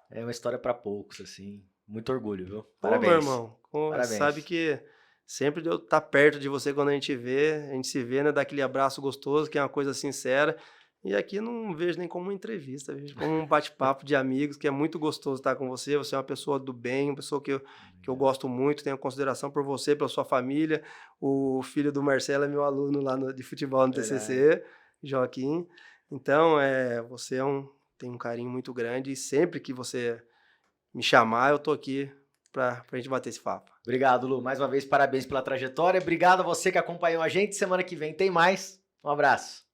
é uma história para poucos, assim. Muito orgulho, viu? Parabéns. Meu irmão, parabéns. Sabe que sempre eu estar perto de você quando a gente se vê, né? Dá aquele abraço gostoso, que é uma coisa sincera. E aqui não vejo nem como uma entrevista, vejo como um bate-papo de amigos, que é muito gostoso estar com você. Você é uma pessoa do bem, uma pessoa que eu gosto muito, tenho consideração por você, pela sua família. O filho do Marcelo é meu aluno lá de futebol no TCC, Joaquim. Então, você tem um carinho muito grande e sempre que você me chamar, eu tô aqui pra gente bater esse papo. Obrigado, Lu. Mais uma vez, parabéns pela trajetória. Obrigado a você que acompanhou a gente. Semana que vem tem mais. Um abraço.